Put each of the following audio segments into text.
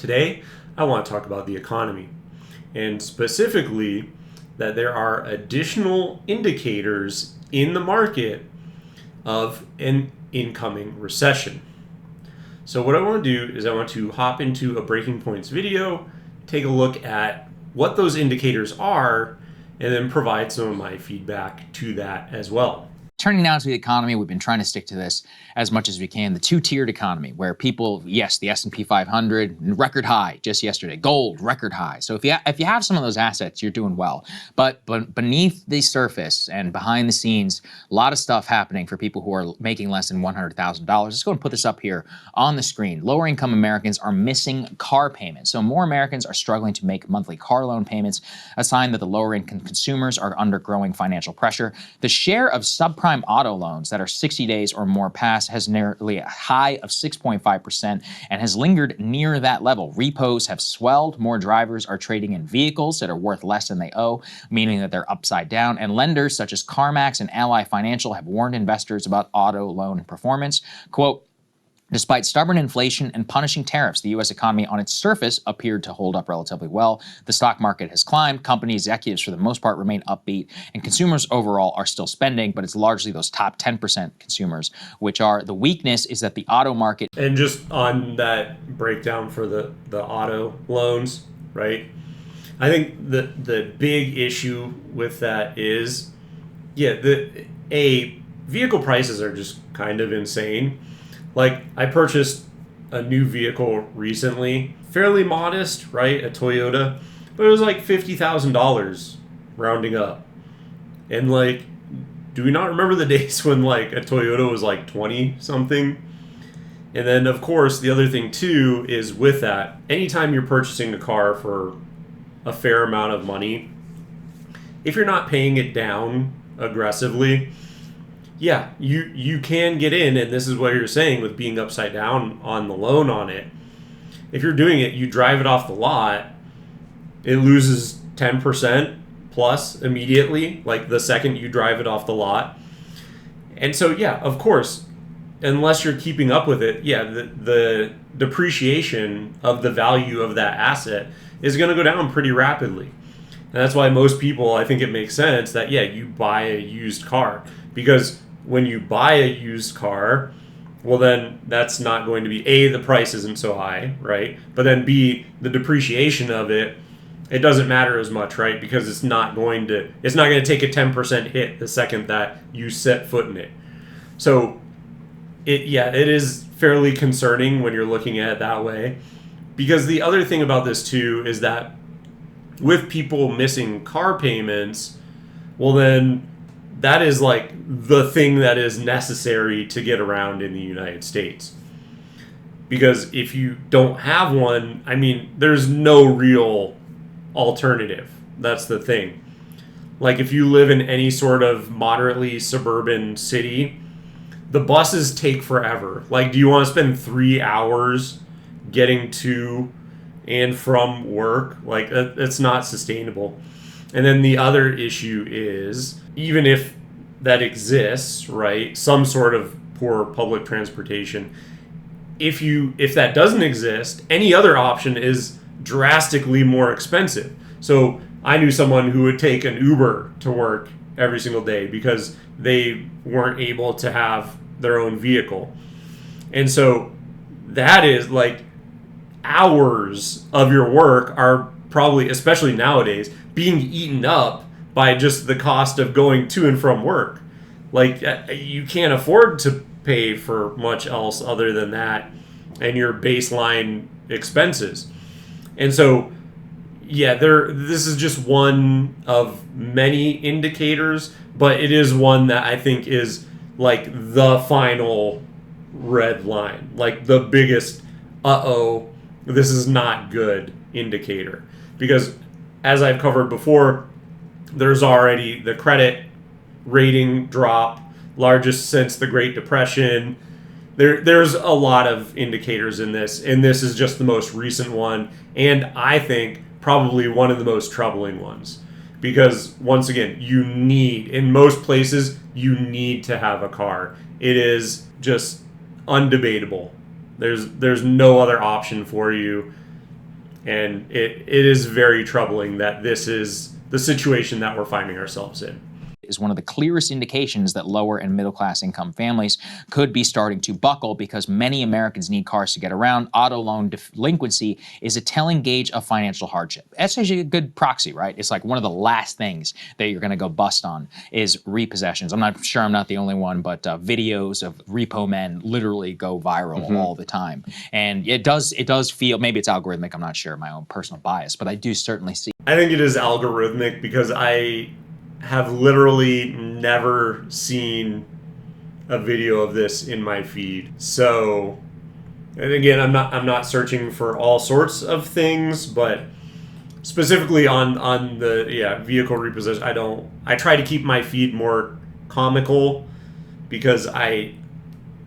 today I want to talk about the economy, and specifically that there are additional indicators in the market of an incoming recession. So what I want to do is I want to hop into a Breaking Points video, take a look at what those indicators are, and then provide some of my feedback to that as well. Turning now to the economy, we've been trying to stick to this as much as we can. The two-tiered economy, where people, yes, the S&P 500, record high just yesterday. Gold, record high. So if you have some of those assets, you're doing well. But beneath the surface and behind the scenes, a lot of stuff happening for people who are making less than $100,000. Let's go and put this up here on the screen. Lower-income Americans are missing car payments. So more Americans are struggling to make monthly car loan payments, a sign that the lower-income consumers are under growing financial pressure. The share of subprime auto loans that are 60 days or more past has nearly a high of 6.5% and has lingered near that level. Repos have swelled. More drivers are trading in vehicles that are worth less than they owe, meaning that they're upside down. And lenders such as CarMax and Ally Financial have warned investors about auto loan performance. Quote, despite stubborn inflation and punishing tariffs, the U.S. economy on its surface appeared to hold up relatively well. The stock market has climbed. Company executives, for the most part, remain upbeat, and consumers overall are still spending, but it's largely those top 10% consumers, which are the weakness is that the auto market. And just on that breakdown for the auto loans, right? I think the big issue with that is, vehicle prices are just kind of insane. Like, I purchased a new vehicle recently, fairly modest, right? A Toyota, but it was like $50,000 rounding up. And like, do we not remember the days when like a Toyota was like 20 something? And then of course, the other thing too is with that, anytime you're purchasing a car for a fair amount of money, if you're not paying it down aggressively, yeah, you can get in, and this is what you're saying with being upside down on the loan on it. If you're doing it, you drive it off the lot, it loses 10% plus immediately, like the second you drive it off the lot. And so, yeah, of course, unless you're keeping up with it, yeah, the depreciation of the value of that asset is going to go down pretty rapidly. And that's why most people, I think it makes sense that, yeah, you buy a used car. Because when you buy a used car, well, then that's not going to be, A, the price isn't so high, right? But then B, the depreciation of it, it doesn't matter as much, right? Because it's not going to take a 10% hit the second that you set foot in it. So it is fairly concerning when you're looking at it that way. Because the other thing about this too is that with people missing car payments, well then that is like the thing that is necessary to get around in the United States. Because if you don't have one, I mean, there's no real alternative. That's the thing. Like if you live in any sort of moderately suburban city, the buses take forever. Like, do you want to spend 3 hours getting to and from work? Like, that's not sustainable. And then the other issue is, even if that exists, right, some sort of poor public transportation, if that doesn't exist, any other option is drastically more expensive. So I knew someone who would take an Uber to work every single day because they weren't able to have their own vehicle. And so that is like hours of your work are probably, especially nowadays, being eaten up by just the cost of going to and from work. Like, you can't afford to pay for much else other than that and your baseline expenses. And so, yeah, this is just one of many indicators, but it is one that I think is like the final red line, like the biggest this is not good indicator. Because as I've covered before, there's already the credit rating drop, largest since the Great Depression. There's a lot of indicators in this, and this is just the most recent one, and I think probably one of the most troubling ones. Because once again, in most places, you need to have a car. It is just undebatable. There's no other option for you. And it is very troubling that this is the situation that we're finding ourselves in. Is one of the clearest indications that lower and middle class income families could be starting to buckle because many Americans need cars to get around. Auto loan delinquency is a telling gauge of financial hardship. That's actually a good proxy, right? It's like one of the last things that you're going to go bust on is repossessions. I'm not sure I'm not the only one, but videos of repo men literally go viral all the time. And it does feel, maybe it's algorithmic, I'm not sure, my own personal bias, but I do certainly see. I think it is algorithmic because I have literally never seen a video of this in my feed. So, and again, I'm not searching for all sorts of things, but specifically on the vehicle repossession, I try to keep my feed more comical because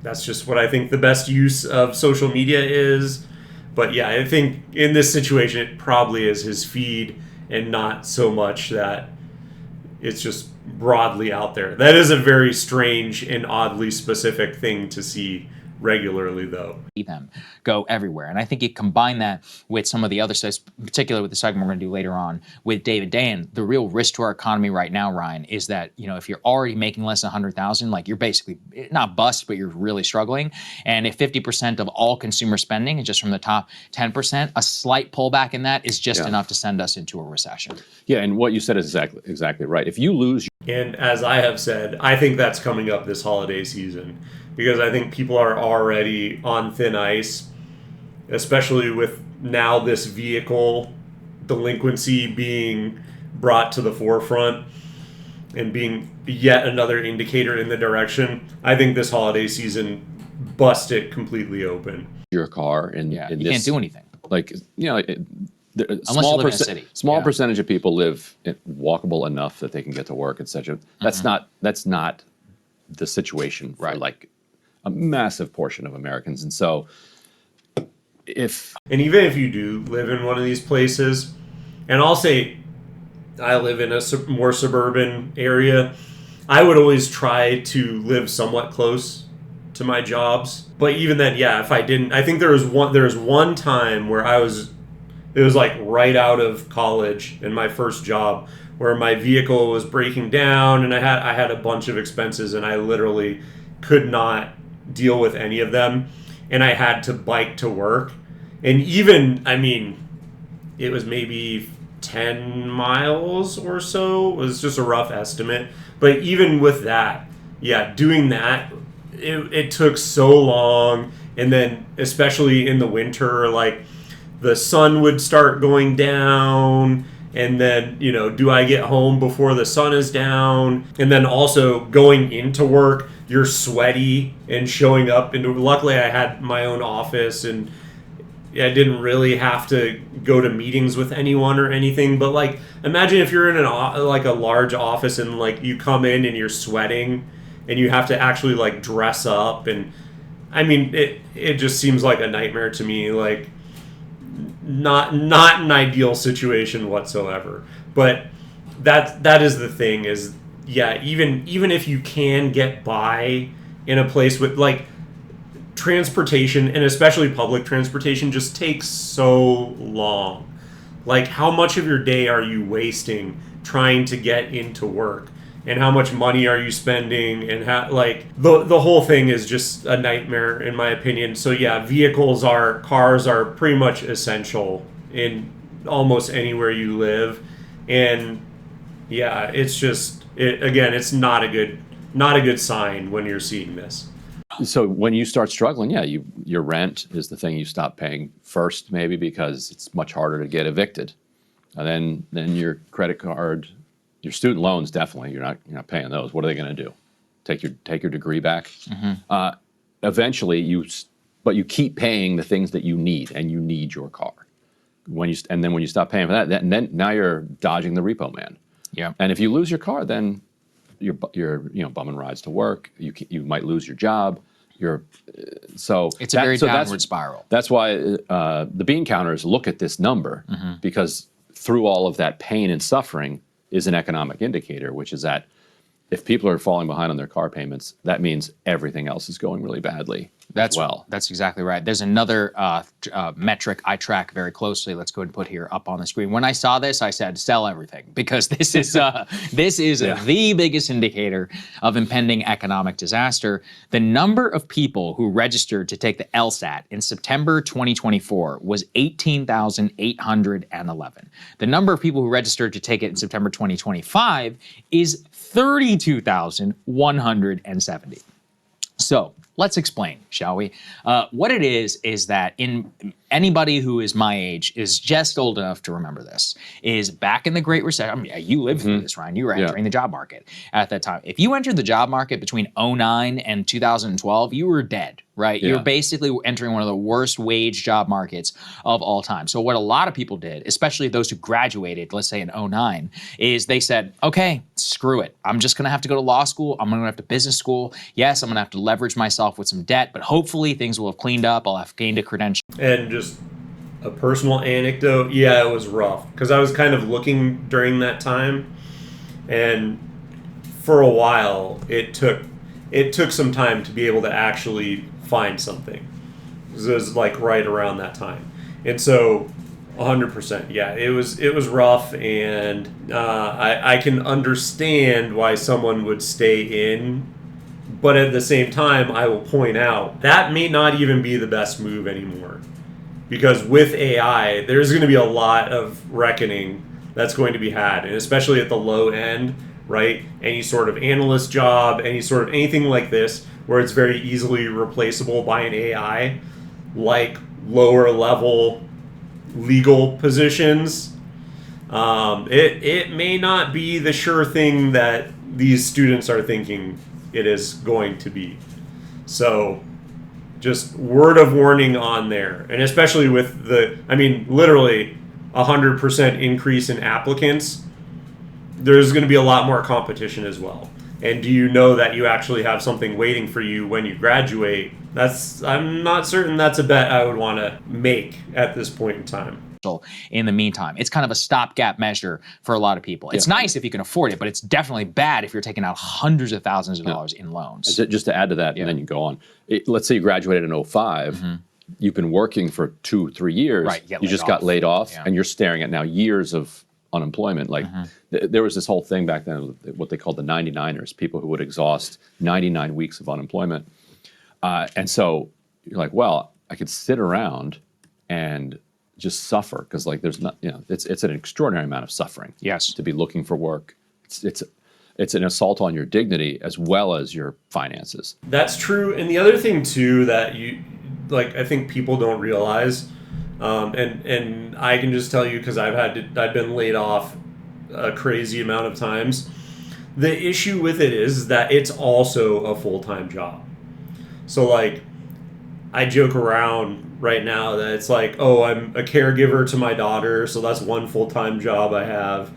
that's just what I think the best use of social media is. But yeah, I think in this situation it probably is his feed and not so much that it's just broadly out there. That is a very strange and oddly specific thing to see regularly, though. Them go everywhere. And I think you combine that with some of the other stuff, particularly with the segment we're going to do later on with David Dayen. The real risk to our economy right now, Ryan, is that, if you're already making less than 100,000, like you're basically not bust, but you're really struggling. And if 50% of all consumer spending is just from the top 10%, a slight pullback in that is just enough to send us into a recession. Yeah, and what you said is exactly right. If you lose, and as I have said, I think that's coming up this holiday season, because I think people are already on thin ice, especially with now this vehicle delinquency being brought to the forefront and being yet another indicator in the direction. I think this holiday season bust it completely open. Your car and you can't do anything. Like, Unless you live in a city. Small percentage of people live walkable enough that they can get to work, etc. That's not the situation for like a massive portion of Americans. And so even if you do live in one of these places, and I'll say I live in a more suburban area, I would always try to live somewhat close to my jobs. But even then, if I didn't, I think there was one time where it was like right out of college in my first job where my vehicle was breaking down and I had a bunch of expenses and I literally could not deal with any of them, and I had to bike to work. And even, it was maybe 10 miles or so, it was just a rough estimate. But even with that, doing that, it took so long. And then especially in the winter, like the sun would start going down, and then, do I get home before the sun is down? And then also going into work, you're sweaty and showing up. And luckily I had my own office and I didn't really have to go to meetings with anyone or anything. But like, imagine if you're in a large office and like you come in and you're sweating and you have to actually like dress up. And it just seems like a nightmare to me. Like, not an ideal situation whatsoever. But that is the thing is, even if you can get by in a place with like transportation, and especially public transportation, just takes so long. Like, how much of your day are you wasting trying to get into work? And how much money are you spending? And the whole thing is just a nightmare in my opinion. So cars are pretty much essential in almost anywhere you live. And it's just, it's not a good sign when you're seeing this. So when you start struggling, your rent is the thing you stop paying first, maybe because it's much harder to get evicted. And then your credit card, your student loans, definitely you're not paying those. What are they going to do? Take your degree back? Eventually, but you keep paying the things that you need, and you need your car. And then when you stop paying for that, then now you're dodging the repo man. Yeah. And if you lose your car, then you're bumming rides to work. You might lose your job. It's a very downward spiral. That's why the bean counters look at this number, because through all of that pain and suffering is an economic indicator, which is that if people are falling behind on their car payments, that means everything else is going really badly. That's exactly right. There's another metric I track very closely. Let's go ahead and put here up on the screen. When I saw this, I said, sell everything, because this is the biggest indicator of impending economic disaster. The number of people who registered to take the LSAT in September 2024 was 18,811. The number of people who registered to take it in September 2025 is 32,170. So let's explain, shall we? What it is that anybody who is my age is just old enough to remember this, is back in the Great Recession. I mean, you lived through this, Ryan. You were entering the job market at that time. If you entered the job market between 2009 and 2012, you were dead, right? You're basically entering one of the worst wage job markets of all time. So what a lot of people did, especially those who graduated, let's say in 2009, is they said, okay, screw it. I'm just gonna have to go to law school. I'm gonna have to business school. Yes, I'm gonna have to leverage myself with some debt, but hopefully things will have cleaned up. I'll have gained a credential. And just a personal anecdote, yeah, it was rough, because I was kind of looking during that time, and for a while it took some time to be able to actually find something. It was like right around that time, and so 100%, yeah, it was rough, and I can understand why someone would stay in, but at the same time, I will point out that may not even be the best move anymore. Because with AI, there's going to be a lot of reckoning that's going to be had, and especially at the low end, right? Any sort of analyst job, anything like this, where it's very easily replaceable by an AI, like lower level legal positions. It may not be the sure thing that these students are thinking it is going to be. So, just word of warning on there. And especially with literally 100% increase in applicants, there's going to be a lot more competition as well. And do you know that you actually have something waiting for you when you graduate? I'm not certain that's a bet I would want to make at this point in time. In the meantime, it's kind of a stopgap measure for a lot of people. It's nice if you can afford it, but it's definitely bad if you're taking out hundreds of thousands of dollars in loans. Just to add to that, and then you go on. Let's say you graduated in 2005. You've been working for 2-3 years. Right, you just got laid off, and you're staring at now years of unemployment. Like there was this whole thing back then, what they called the 99ers, people who would exhaust 99 weeks of unemployment. And so you're like, well, I could sit around and just suffer, because like there's not, it's an extraordinary amount of suffering. Yes. To be looking for work. It's an assault on your dignity as well as your finances. That's true. And the other thing too that I think people don't realize, and I can just tell you because I've been laid off a crazy amount of times. The issue with it is that it's also a full-time job. So like, I joke around right now that it's like, oh, I'm a caregiver to my daughter, so that's one full-time job I have.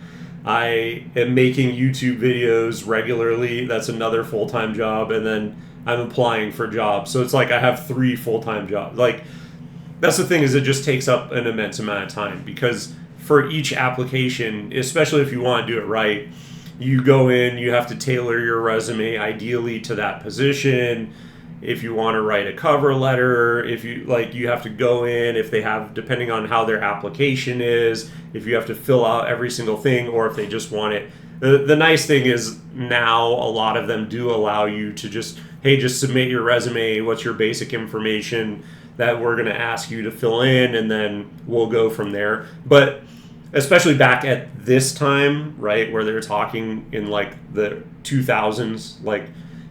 I am making YouTube videos regularly, that's another full-time job, and then I'm applying for jobs. So it's like I have 3 full-time jobs. Like, that's the thing, is it just takes up an immense amount of time, because for each application, especially if you want to do it right, you go in, you have to tailor your resume ideally to that position. If you want to write a cover letter, if you have to go in, if they have, depending on how their application is, if you have to fill out every single thing, or if they just want it. The nice thing is now a lot of them do allow you to just submit your resume, what's your basic information that we're going to ask you to fill in, and then we'll go from there. But especially back at this time, right, where they're talking in like the 2000s, like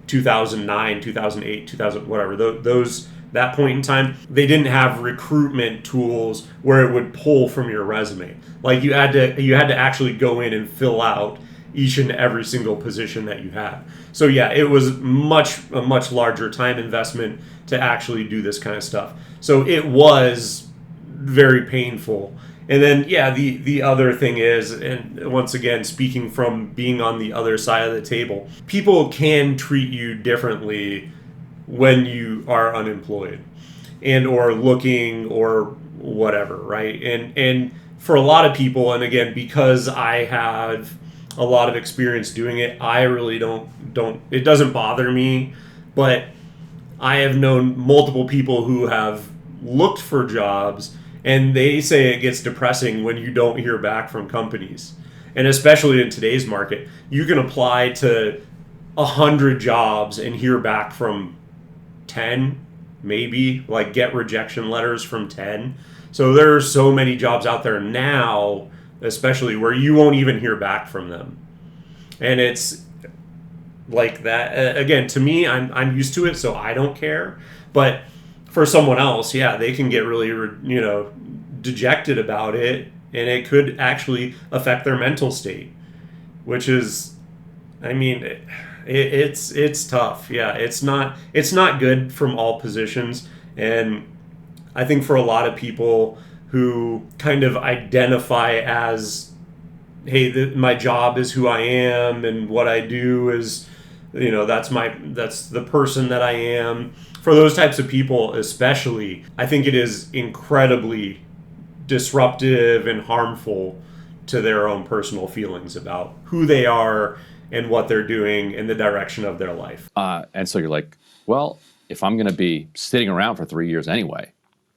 2009, 2008, 2000, whatever, that point in time, they didn't have recruitment tools where it would pull from your resume. Like you had to actually go in and fill out each and every single position that you had. So yeah, it was a much larger time investment to actually do this kind of stuff. So it was very painful. And then, yeah, the other thing is, and once again, speaking from being on the other side of the table, people can treat you differently when you are unemployed and or looking or whatever, right? And for a lot of people, and again, because I have a lot of experience doing it. I really don't it doesn't bother me, but I have known multiple people who have looked for jobs, and they say it gets depressing when you don't hear back from companies. And especially in today's market, you can apply to 100 jobs and hear back from 10, maybe, like get rejection letters from 10. So there are so many jobs out there now, especially where you won't even hear back from them. And it's like that. Again, to me, I'm used to it, so I don't care. But for someone else, yeah, they can get really, dejected about it, and it could actually affect their mental state, which is, I mean, it's tough. Yeah, it's not good from all positions, and I think for a lot of people who kind of identify as, hey, my job is who I am, and what I do is, that's the person that I am. For those types of people especially, I think it is incredibly disruptive and harmful to their own personal feelings about who they are and what they're doing and the direction of their life. And so you're like, well, if I'm going to be sitting around for 3 years anyway,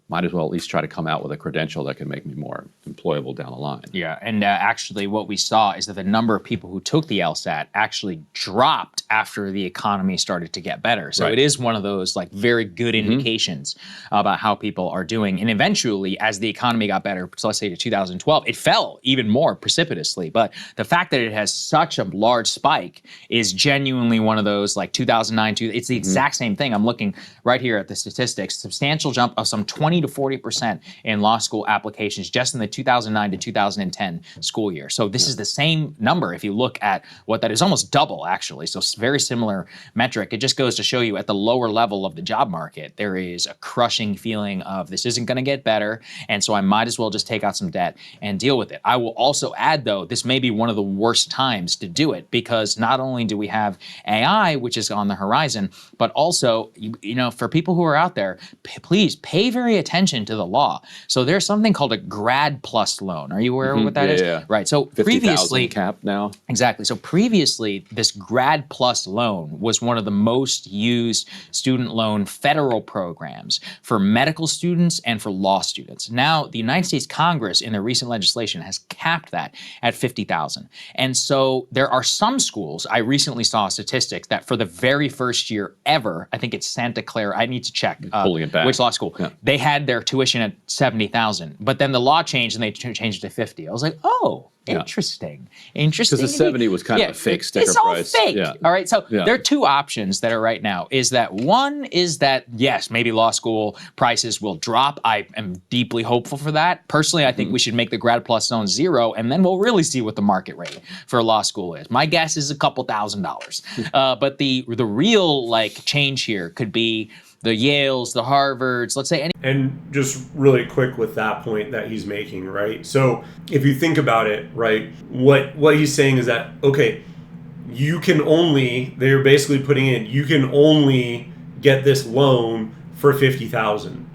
might as well at least try to come out with a credential that can make me more employable down the line. Yeah, and actually what we saw is that the number of people who took the LSAT actually dropped after the economy started to get better. So It is one of those like very good indications about how people are doing. And eventually, as the economy got better, so let's say to 2012, it fell even more precipitously. But the fact that it has such a large spike is genuinely one of those like 2009, it's the exact same thing. I'm looking right here at the statistics, substantial jump of some 20 to 40% in law school applications just in the 2009 to 2010 school year. So this is the same number if you look at what that is, almost double actually. So very similar metric. It just goes to show you at the lower level of the job market, there is a crushing feeling of this isn't going to get better, and so I might as well just take out some debt and deal with it. I will also add though, this may be one of the worst times to do it because not only do we have AI, which is on the horizon, but also, for people who are out there, please pay very attention to the law. So there's something called a Grad Plus loan. Are you aware of what that is? Yeah. Right. So 50,000 previously, cap now. Exactly. So previously, this Grad Plus loan was one of the most used student loan federal programs for medical students and for law students. Now, the United States Congress in their recent legislation has capped that at 50,000. And so there are some schools, I recently saw a statistic that for the very first year ever, I think it's Santa Clara, I need to check Pulling it back. which law school, they had their tuition at 70,000, but then the law changed and they changed it to 50. I was like, oh, interesting. Interesting. Because the 70 was kind of a fake sticker price. It's all fake. Yeah. All right. So there are two options that are right now. Is that one is that, yes, maybe law school prices will drop. I am deeply hopeful for that. Personally, I think we should make the Grad Plus zone 0, and then we'll really see what the market rate for law school is. My guess is a couple $1,000s. But the real change here could be the Yales, the Harvards, let's say any. And just really quick with that point that he's making, right? So if you think about it, right, what he's saying is that, okay, they're basically putting in, you can only get this loan for 50,000.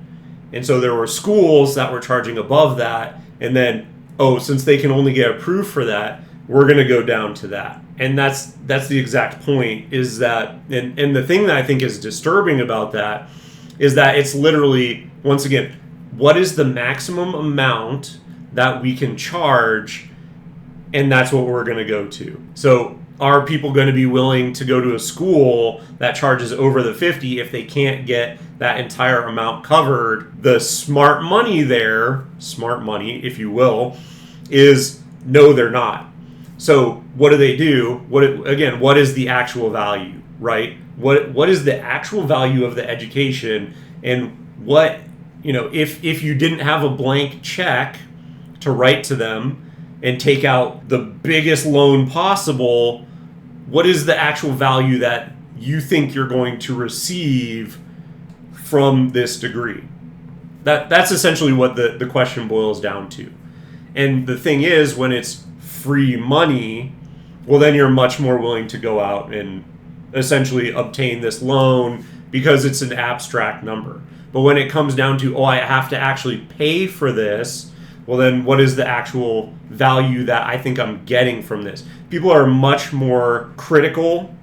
And so there were schools that were charging above that, and then, since they can only get approved for that, we're going to go down to that. And that's the exact point, is that, and the thing that I think is disturbing about that is that it's literally, once again, what is the maximum amount that we can charge, and that's what we're going to go to. So are people going to be willing to go to a school that charges over the 50 if they can't get that entire amount covered? The smart money, if you will, is no, they're not. So what do? What is the actual value, right? What is the actual value of the education, and what, if you didn't have a blank check to write to them and take out the biggest loan possible, what is the actual value that you think you're going to receive from this degree? That's essentially what the question boils down to. And the thing is, when it's free money, well, then you're much more willing to go out and essentially obtain this loan because it's an abstract number. But when it comes down to, I have to actually pay for this, well, then what is the actual value that I think I'm getting from this? People are much more critical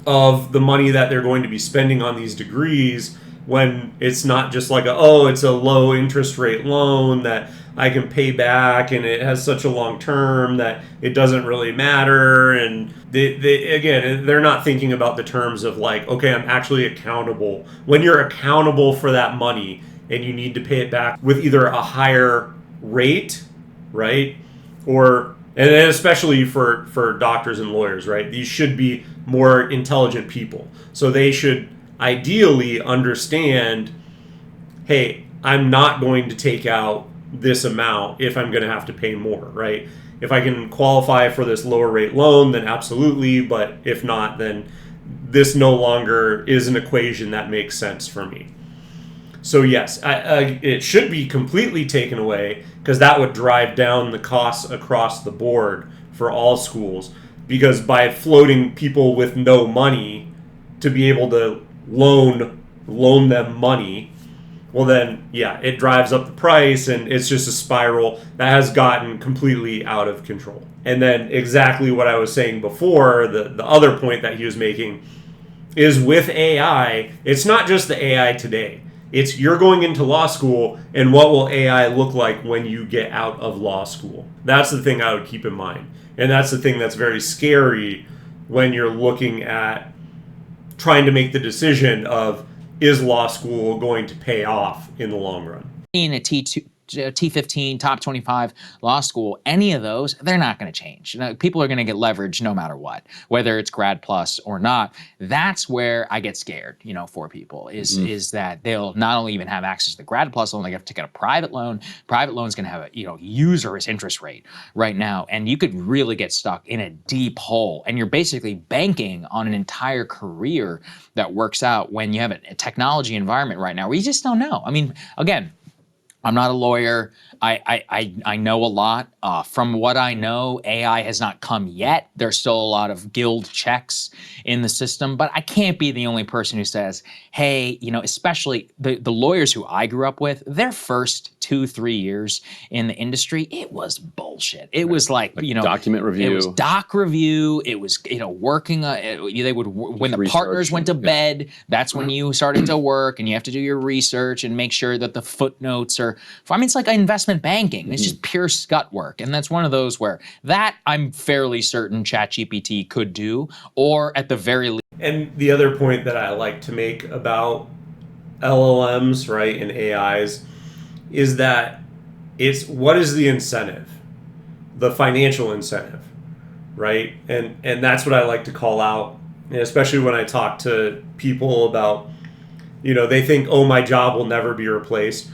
of the money that they're going to be spending on these degrees when it's not just like it's a low interest rate loan that I can pay back and it has such a long term that it doesn't really matter. And they're not thinking about the terms of like, okay, I'm actually accountable. When you're accountable for that money and you need to pay it back with either a higher rate, right? And then especially for doctors and lawyers, right? These should be more intelligent people. So they should ideally understand, hey, I'm not going to take out this amount if I'm going to have to pay more, right? If I can qualify for this lower rate loan, then absolutely. But if not, then this no longer is an equation that makes sense for me. So yes, it should be completely taken away because that would drive down the costs across the board for all schools. Because by floating people with no money to be able to loan them money, well then, yeah, it drives up the price and it's just a spiral that has gotten completely out of control. And then exactly what I was saying before, the other point that he was making is with AI, it's not just the AI today. It's you're going into law school, and what will AI look like when you get out of law school? That's the thing I would keep in mind. And that's the thing that's very scary when you're looking at trying to make the decision of, is law school going to pay off in the long run? In a T15, top 25 law school, any of those, they're not going to change. People are going to get leverage no matter what, whether it's Grad Plus or not. That's where I get scared, for people is that they'll not only even have access to the Grad Plus loan, they have to get a private loan. Private loan's going to have a, usurious interest rate right now. And you could really get stuck in a deep hole. And you're basically banking on an entire career that works out when you have a technology environment right now where you just don't know. I mean, again, I'm not a lawyer. I know a lot. From what I know, AI has not come yet. There's still a lot of guild checks in the system, but I can't be the only person who says, hey, especially the lawyers who I grew up with, their first 2-3 years in the industry, it was bullshit. It was like document review. It was doc review. It was, working, they would, when the partners went to bed, that's when you started to work and you have to do your research and make sure that the footnotes are, it's like investment banking. It's just pure scut work. And that's one of those where that I'm fairly certain ChatGPT could do, or at the very least. And the other point that I like to make about LLMs, right, and AIs is that it's what is the incentive? The financial incentive, right? And that's what I like to call out, and especially when I talk to people about, they think, oh, my job will never be replaced.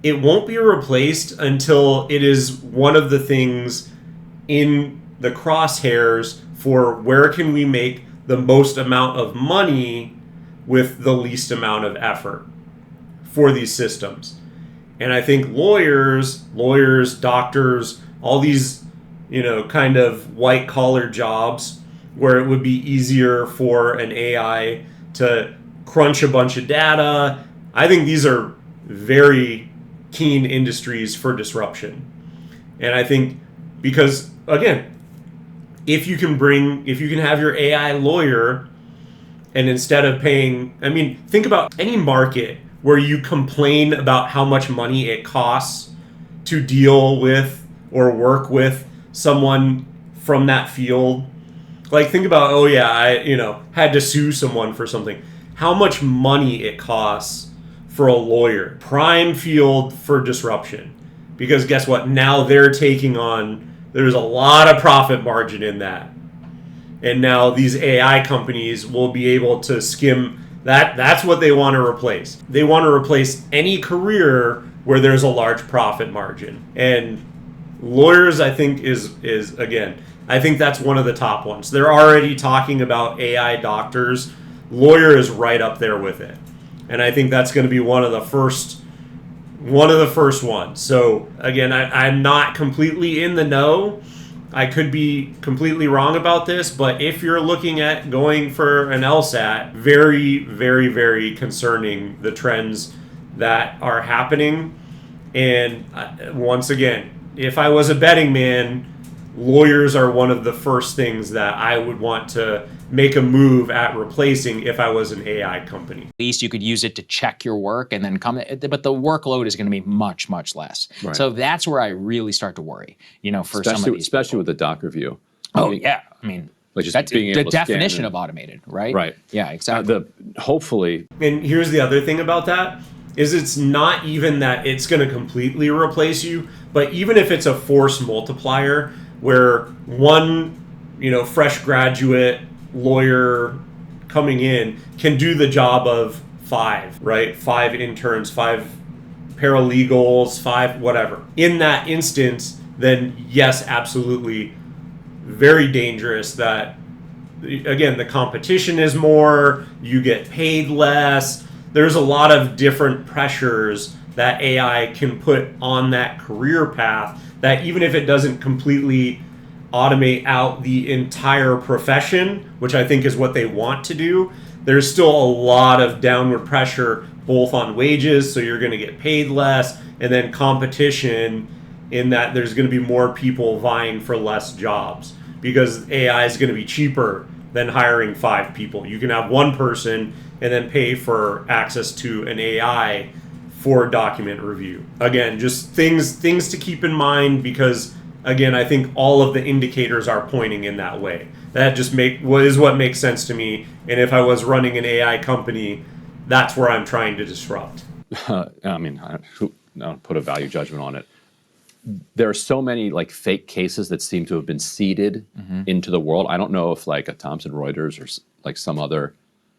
It won't be replaced until it is one of the things in the crosshairs for where can we make the most amount of money with the least amount of effort for these systems. And I think lawyers, doctors, all these, kind of white collar jobs where it would be easier for an AI to crunch a bunch of data. I think these are very keen industries for disruption. And I think because, again, if you can have your AI lawyer and instead of paying, think about any market where you complain about how much money it costs to deal with or work with someone from that field. Like think about, I had to sue someone for something. How much money it costs for a lawyer. Prime field for disruption. Because guess what? Now they're taking on, there's a lot of profit margin in that. And now these AI companies will be able to skim that. That's what they want to replace. They want to replace any career where there's a large profit margin. And lawyers, I think, is again, I think that's one of the top ones. They're already talking about AI doctors. Lawyer is right up there with it. And I think that's going to be one of the first ones. So again, I'm not completely in the know. I could be completely wrong about this, but if you're looking at going for an LSAT, very, very, very concerning the trends that are happening. And once again, if I was a betting man, lawyers are one of the first things that I would want to make a move at replacing if I was an AI company. At least you could use it to check your work and then come, but the workload is going to be much, much less. Right. So that's where I really start to worry, for some of these especially people. with the Docker view. Oh, yeah. I mean, like just that's being the able to scan definition it. of automated, right? Right. Yeah, exactly. Hopefully. And here's the other thing about that is it's not even that it's going to completely replace you, but even if it's a force multiplier where one, fresh graduate lawyer coming in can do the job of 5, right? 5 interns, 5 paralegals, 5 whatever. In that instance, then yes, absolutely very dangerous that, again, the competition is more, you get paid less. There's a lot of different pressures that AI can put on that career path that even if it doesn't completely automate out the entire profession, which I think is what they want to do, there's still a lot of downward pressure both on wages, so you're going to get paid less, and then competition in that there's going to be more people vying for less jobs because AI is going to be cheaper than hiring 5 people. You can have one person and then pay for access to an AI for document review. Again, just things to keep in mind because, again, I think all of the indicators are pointing in that way. That just is what makes sense to me. And if I was running an AI company, that's where I'm trying to disrupt. I mean, I don't put a value judgment on it. There are so many fake cases that seem to have been seeded into the world. I don't know if a Thomson Reuters or some other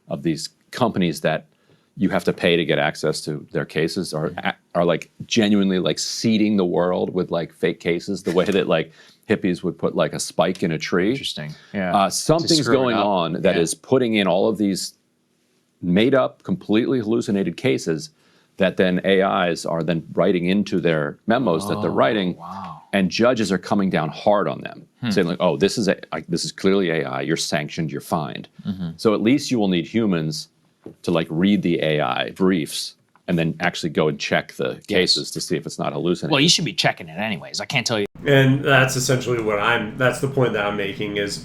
of these companies that you have to pay to get access to their cases are genuinely seeding the world with fake cases the way that hippies would put a spike in a tree. Interesting. Yeah. Something's going on that is putting in all of these made up, completely hallucinated cases that then AIs are then writing into their memos that they're writing, and judges are coming down hard on them, saying oh, this is clearly AI. You're sanctioned. You're fined. So at least you will need humans to read the AI briefs and then actually go and check the cases to see if it's not hallucinating. Well, you should be checking it anyways. I can't tell you. And that's essentially that's the point that I'm making is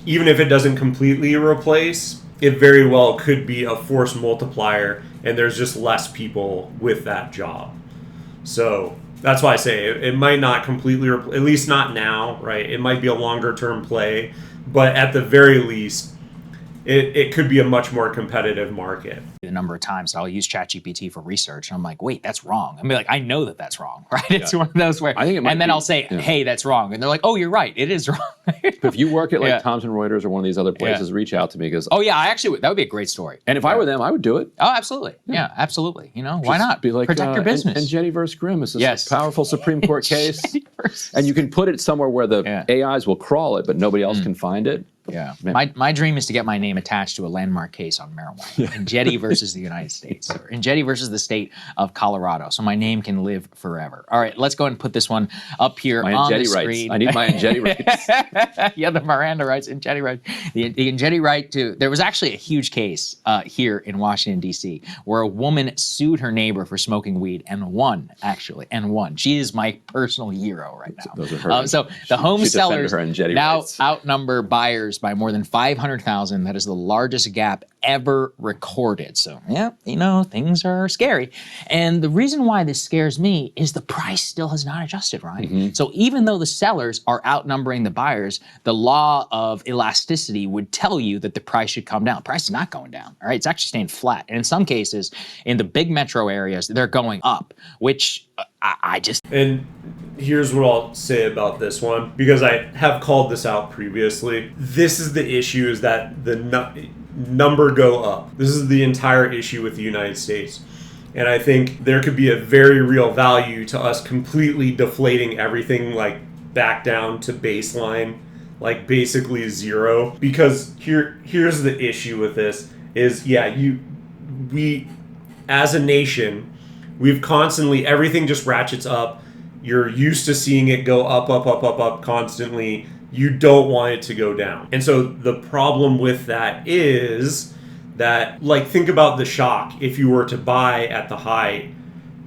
even if it doesn't completely replace, it very well could be a force multiplier and there's just less people with that job. So that's why I say it might not completely, at least not now, right? It might be a longer term play, but at the very least, it could be a much more competitive market. The number of times I'll use ChatGPT for research, and I'm like, wait, that's wrong. I mean, I know that that's wrong, right? It's one of those where, I think it might and then be, I'll say, hey, that's wrong. And they're like, oh, you're right. It is wrong. If you work at Thomson Reuters or one of these other places, reach out to me because. Oh, yeah, that would be a great story. And if I were them, I would do it. Oh, absolutely. Yeah, absolutely. Why not? Be like, protect your business. And Jetty versus Grimm is a powerful Supreme Court case. And you can put it somewhere where the AIs will crawl it, but nobody else can find it. Yeah. My dream is to get my name attached to a landmark case on marijuana. Enjetti versus the United States. Or Enjetti versus the state of Colorado. So my name can live forever. All right, let's go ahead and put this one up here on the screen. Rights. I need my Enjetti rights. Yeah, the Miranda rights, Enjetti rights. The Enjetti right to... There was actually a huge case here in Washington, D.C., where a woman sued her neighbor for smoking weed and won, actually, and won. She is my personal hero right now. Those are her. So the home sellers now rights. Outnumber buyers by more than 500,000. That is the largest gap ever recorded. So, yeah, things are scary. And the reason why this scares me is the price still has not adjusted, right? So even though the sellers are outnumbering the buyers, the law of elasticity would tell you that the price should come down. The price is not going down, all right? It's actually staying flat. And in some cases, in the big metro areas, they're going up, which I just... And here's what I'll say about this one, because I have called this out previously. This is the issue, is that the number go up. This is the entire issue with the United States. And I think there could be a very real value to us completely deflating everything back down to baseline, basically zero. Because here's the issue with this is, we as a nation, we've constantly, everything just ratchets up. You're used to seeing it go up, up, up, up, up constantly. You don't want it to go down. And so the problem with that is that, think about the shock. If you were to buy at the high,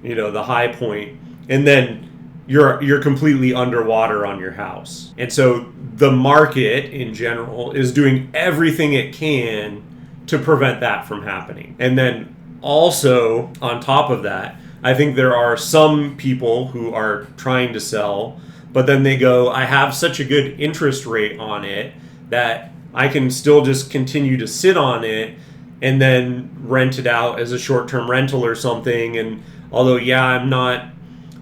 the high point, and then you're completely underwater on your house. And so the market in general is doing everything it can to prevent that from happening. And then also on top of that, I think there are some people who are trying to sell, but then they go, I have such a good interest rate on it that I can still just continue to sit on it and then rent it out as a short-term rental or something. And although, yeah, I'm not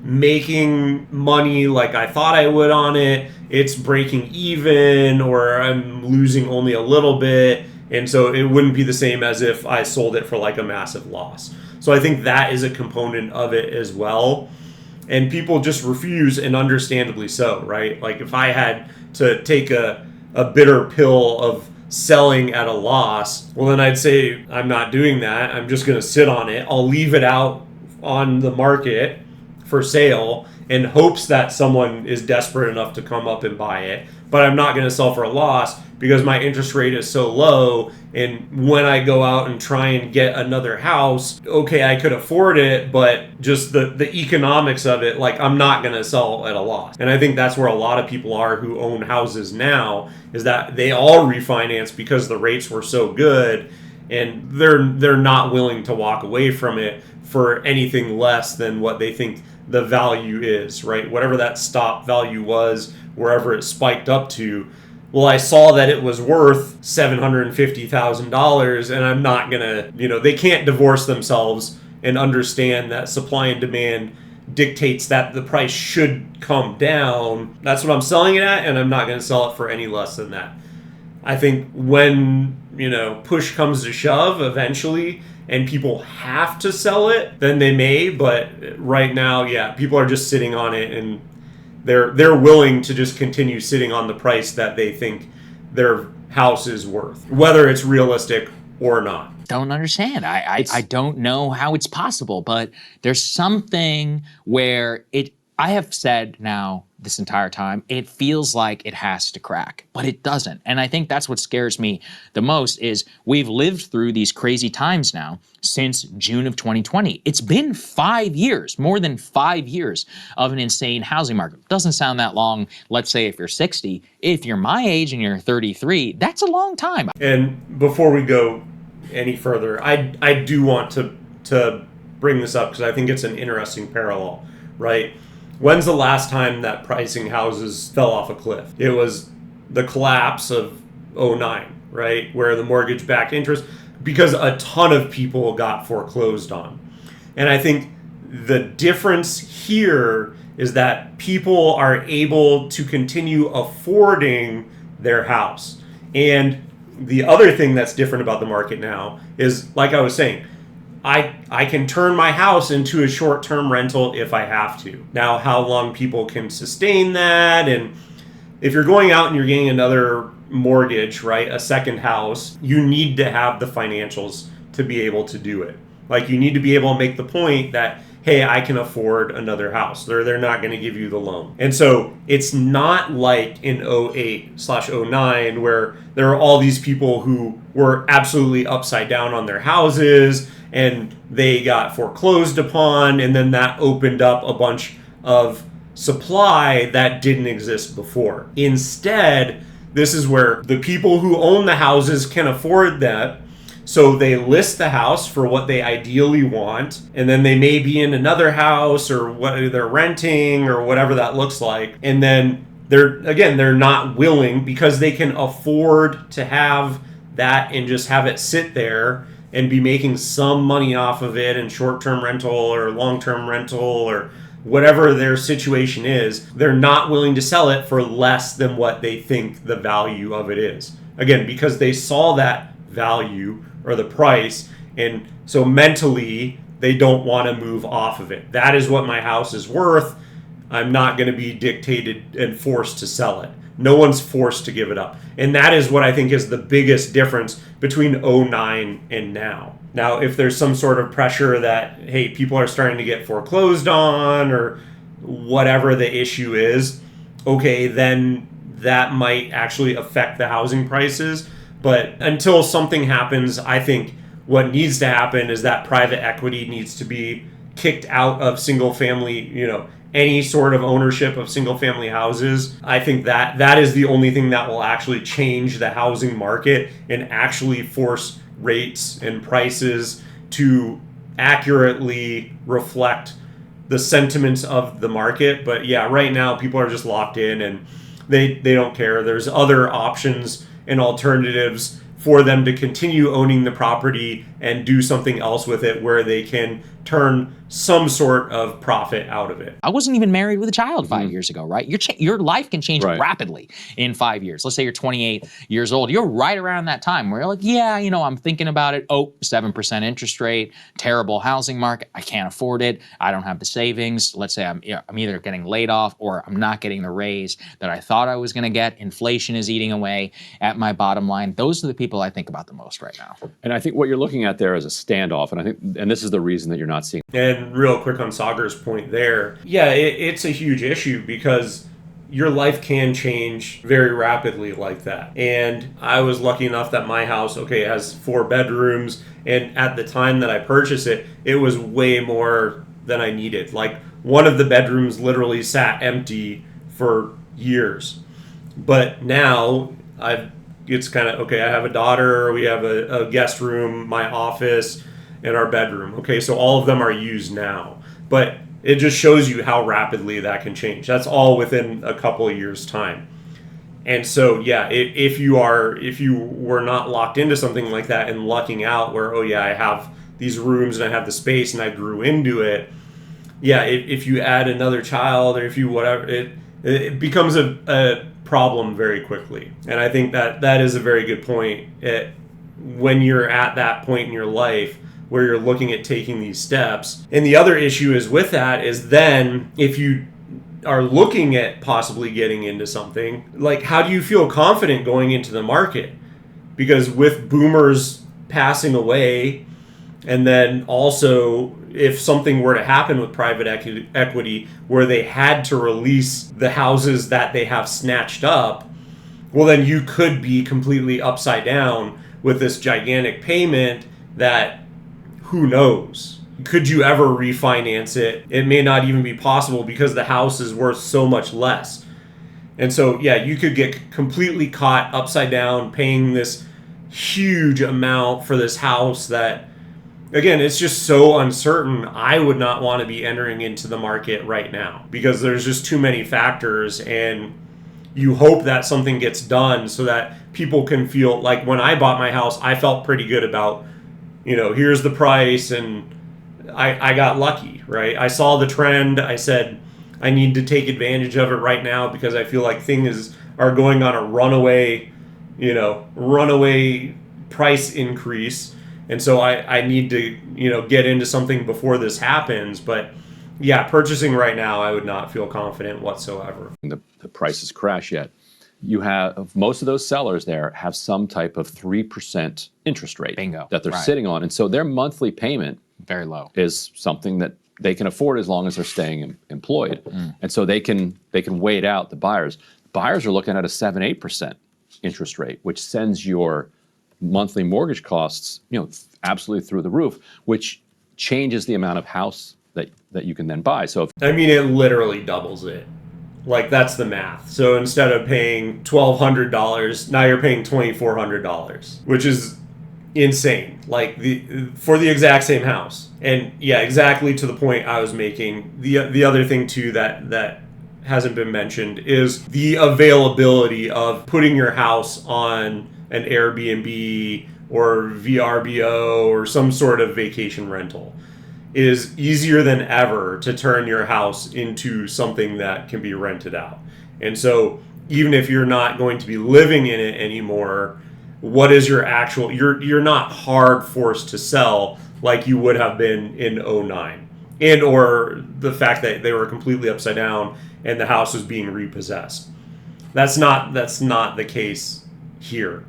making money like I thought I would on it, it's breaking even, or I'm losing only a little bit. And so it wouldn't be the same as if I sold it for like a massive loss. So I think that is a component of it as well. And people just refuse, and understandably so, right? Like if I had to take a bitter pill of selling at a loss, well, then I'd say I'm not doing that. I'm just going to sit on it. I'll leave it out on the market for sale in hopes that someone is desperate enough to come up and buy it. But I'm not going to sell for a loss because my interest rate is so low. And when I go out and try and get another house, okay, I could afford it, but just the economics of it, like I'm not going to sell at a loss. And I think that's where a lot of people are who own houses now, is that they all refinance because the rates were so good, and they're not willing to walk away from it for anything less than what they think the value is, right? Whatever that stop value was, wherever it spiked up to. Well, I saw that it was worth $750,000, and I'm not gonna, they can't divorce themselves and understand that supply and demand dictates that the price should come down. That's what I'm selling it at, and I'm not gonna sell it for any less than that. I think when, push comes to shove eventually, and people have to sell it, then they may. But right now, yeah, people are just sitting on it, and they're willing to just continue sitting on the price that they think their house is worth, whether it's realistic or not. Don't understand. I don't know how it's possible, but there's something where I have said now this entire time, it feels like it has to crack, but it doesn't. And I think that's what scares me the most, is we've lived through these crazy times now since June of 2020. It's been 5 years, more than 5 years of an insane housing market. Doesn't sound that long, let's say if you're 60. If you're my age and you're 33, that's a long time. And before we go any further, I do want to bring this up because I think it's an interesting parallel, right? When's the last time that pricing houses fell off a cliff? It was the collapse of 2009, right? Where the mortgage-backed interest, because a ton of people got foreclosed on. And I think the difference here is that people are able to continue affording their house. And the other thing that's different about the market now is, like I was saying, I can turn my house into a short-term rental if I have to. Now, how long people can sustain that, and if you're going out and you're getting another mortgage, right, a second house, you need to have the financials to be able to do it. Like, you need to be able to make the point that, hey, I can afford another house. They're not going to give you the loan. And so it's not like in 08/09 where there are all these people who were absolutely upside down on their houses and they got foreclosed upon, and then that opened up a bunch of supply that didn't exist before. Instead, this is where the people who own the houses can afford that. So they list the house for what they ideally want, and then they may be in another house or what they're renting or whatever that looks like. And then they're not willing, because they can afford to have that and just have it sit there and be making some money off of it in short-term rental or long-term rental or whatever their situation is. They're not willing to sell it for less than what they think the value of it is. Again, because they saw that value or the price, and so mentally they don't want to move off of it. That is what my house is worth. I'm not going to be dictated and forced to sell it. No one's forced to give it up. And that is what I think is the biggest difference between 2009 and now. Now, if there's some sort of pressure that, hey, people are starting to get foreclosed on or whatever the issue is, okay, then that might actually affect the housing prices. But until something happens, I think what needs to happen is that private equity needs to be kicked out of single family, any sort of ownership of single family houses. I think that is the only thing that will actually change the housing market and actually force rates and prices to accurately reflect the sentiments of the market. But yeah, right now people are just locked in and they don't care. There's other options and alternatives for them to continue owning the property and do something else with it where they can turn some sort of profit out of it. I wasn't even married with a child 5 years ago, right? Your life can change Right. rapidly in 5 years. Let's say you're 28 years old. You're right around that time where you're like, yeah, I'm thinking about it. Oh, 7% interest rate, terrible housing market. I can't afford it. I don't have the savings. Let's say I'm either getting laid off or I'm not getting the raise that I thought I was going to get. Inflation is eating away at my bottom line. Those are the people I think about the most right now. And I think what you're looking at there is a standoff, and this is the reason that you're not seeing. And real quick on Sagar's point there, yeah, it's a huge issue because your life can change very rapidly like that. And I was lucky enough that my house, it has 4 bedrooms, and at the time that I purchased it, it was way more than I needed. Like one of the bedrooms literally sat empty for years. But now it's kind of, I have a daughter, we have a guest room, my office, and our bedroom. Okay, so all of them are used now. But it just shows you how rapidly that can change. That's all within a couple of years' time. And so, yeah, if you were not locked into something like that and lucking out where, I have these rooms and I have the space and I grew into it, yeah, if you add another child or if you whatever, it becomes a problem very quickly. And I think that is a very good point. When you're at that point in your life where you're looking at taking these steps. And the other issue is with that is then if you are looking at possibly getting into something, like how do you feel confident going into the market? Because with boomers passing away, and then also if something were to happen with private equity where they had to release the houses that they have snatched up, well then you could be completely upside down with this gigantic payment that who knows? Could you ever refinance it? It may not even be possible because the house is worth so much less. And so, yeah, you could get completely caught upside down paying this huge amount for this house that, again, it's just so uncertain. I would not want to be entering into the market right now because there's just too many factors, and you hope that something gets done so that people can feel like when I bought my house, I felt pretty good about, here's the price, and I got lucky, right? I saw the trend. I said, I need to take advantage of it right now because I feel like things are going on a runaway price increase. And so I need to, get into something before this happens. But yeah, purchasing right now, I would not feel confident whatsoever. The prices crash yet. You have most of those sellers there have some type of 3% interest rate Bingo. that they're Right. sitting on. And so their monthly payment Very low. is something that they can afford as long as they're staying employed. And so they can wait out the buyers. Buyers are looking at a 7-8% interest rate, which sends your monthly mortgage costs, absolutely through the roof, which changes the amount of house that you can then buy. So it literally doubles it. Like that's the math. So instead of paying $1,200, now you're paying $2,400, which is insane. Like for the exact same house. And yeah, exactly to the point I was making. The other thing too that hasn't been mentioned is the availability of putting your house on an Airbnb or VRBO or some sort of vacation rental. It is easier than ever to turn your house into something that can be rented out. And so even if you're not going to be living in it anymore, what is your actual, you're not hard forced to sell like you would have been in 2009. And or the fact that they were completely upside down and the house was being repossessed. That's not the case here.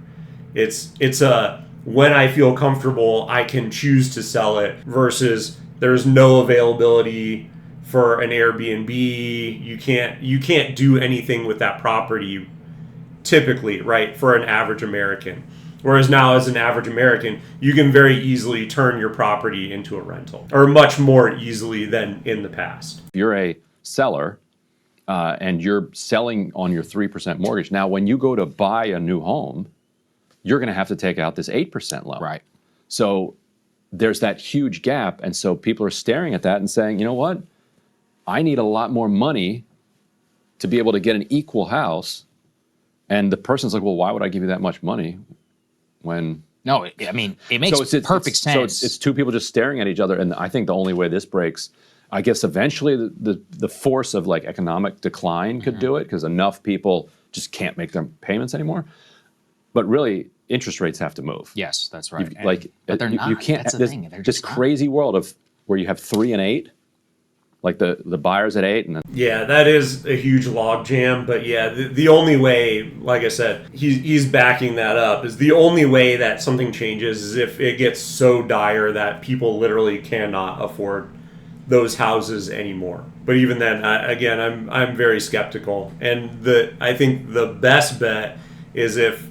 It's a when I feel comfortable, I can choose to sell it versus there's no availability for an Airbnb. You can't do anything with that property typically, right, for an average American. Whereas now, as an average American, you can very easily turn your property into a rental, or much more easily than in the past. If you're a seller and you're selling on your 3% mortgage, now when you go to buy a new home, you're going to have to take out this 8% loan. Right. So there's that huge gap. And so people are staring at that and saying, you know what? I need a lot more money to be able to get an equal house. And the person's like, well, why would I give you that much money when... No, I mean, it makes perfect sense. So it's two people just staring at each other. And I think the only way this breaks, I guess eventually the force of like economic decline could do it, because enough people just can't make their payments anymore. But really, interest rates have to move. Yes, that's right. But they're not. You can't. That's the thing. They're this just not. crazy world of where you have 3 and 8, like the buyers at 8, and then Yeah, that is a huge log jam. But yeah, the only way, like I said, he's backing that up, is the only way that something changes is if it gets so dire that people literally cannot afford those houses anymore. But even then, again, I'm very skeptical. And I think the best bet is if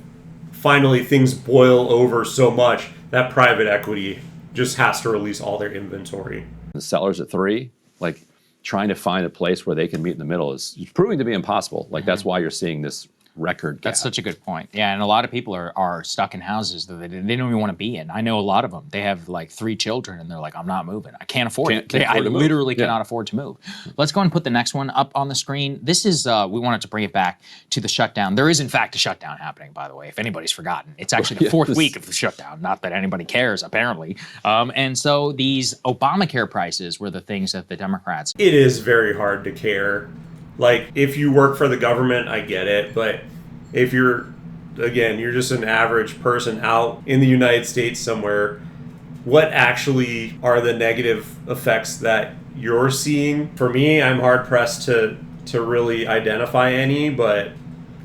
finally things boil over so much that private equity just has to release all their inventory. the sellers at 3, like trying to find a place where they can meet in the middle is proving to be impossible. Like that's why you're seeing this record gap. That's such a good point. Yeah, and a lot of people are stuck in houses that they don't even want to be in. I know a lot of them. They have like 3 children and they're like, I'm not moving. I can't afford it. Can't I afford to move. literally Yeah. cannot afford to move. Let's go and put the next one up on the screen. This is, we wanted to bring it back to the shutdown. There is in fact a shutdown happening, by the way, if anybody's forgotten. It's actually the 4th week of the shutdown. Not that anybody cares, apparently. And so these Obamacare prices were the things that the Democrats... It is very hard to care. Like, if you work for the government, I get it, but if you're just an average person out in the United States somewhere, what actually are the negative effects that you're seeing? For me, I'm hard pressed to really identify any, but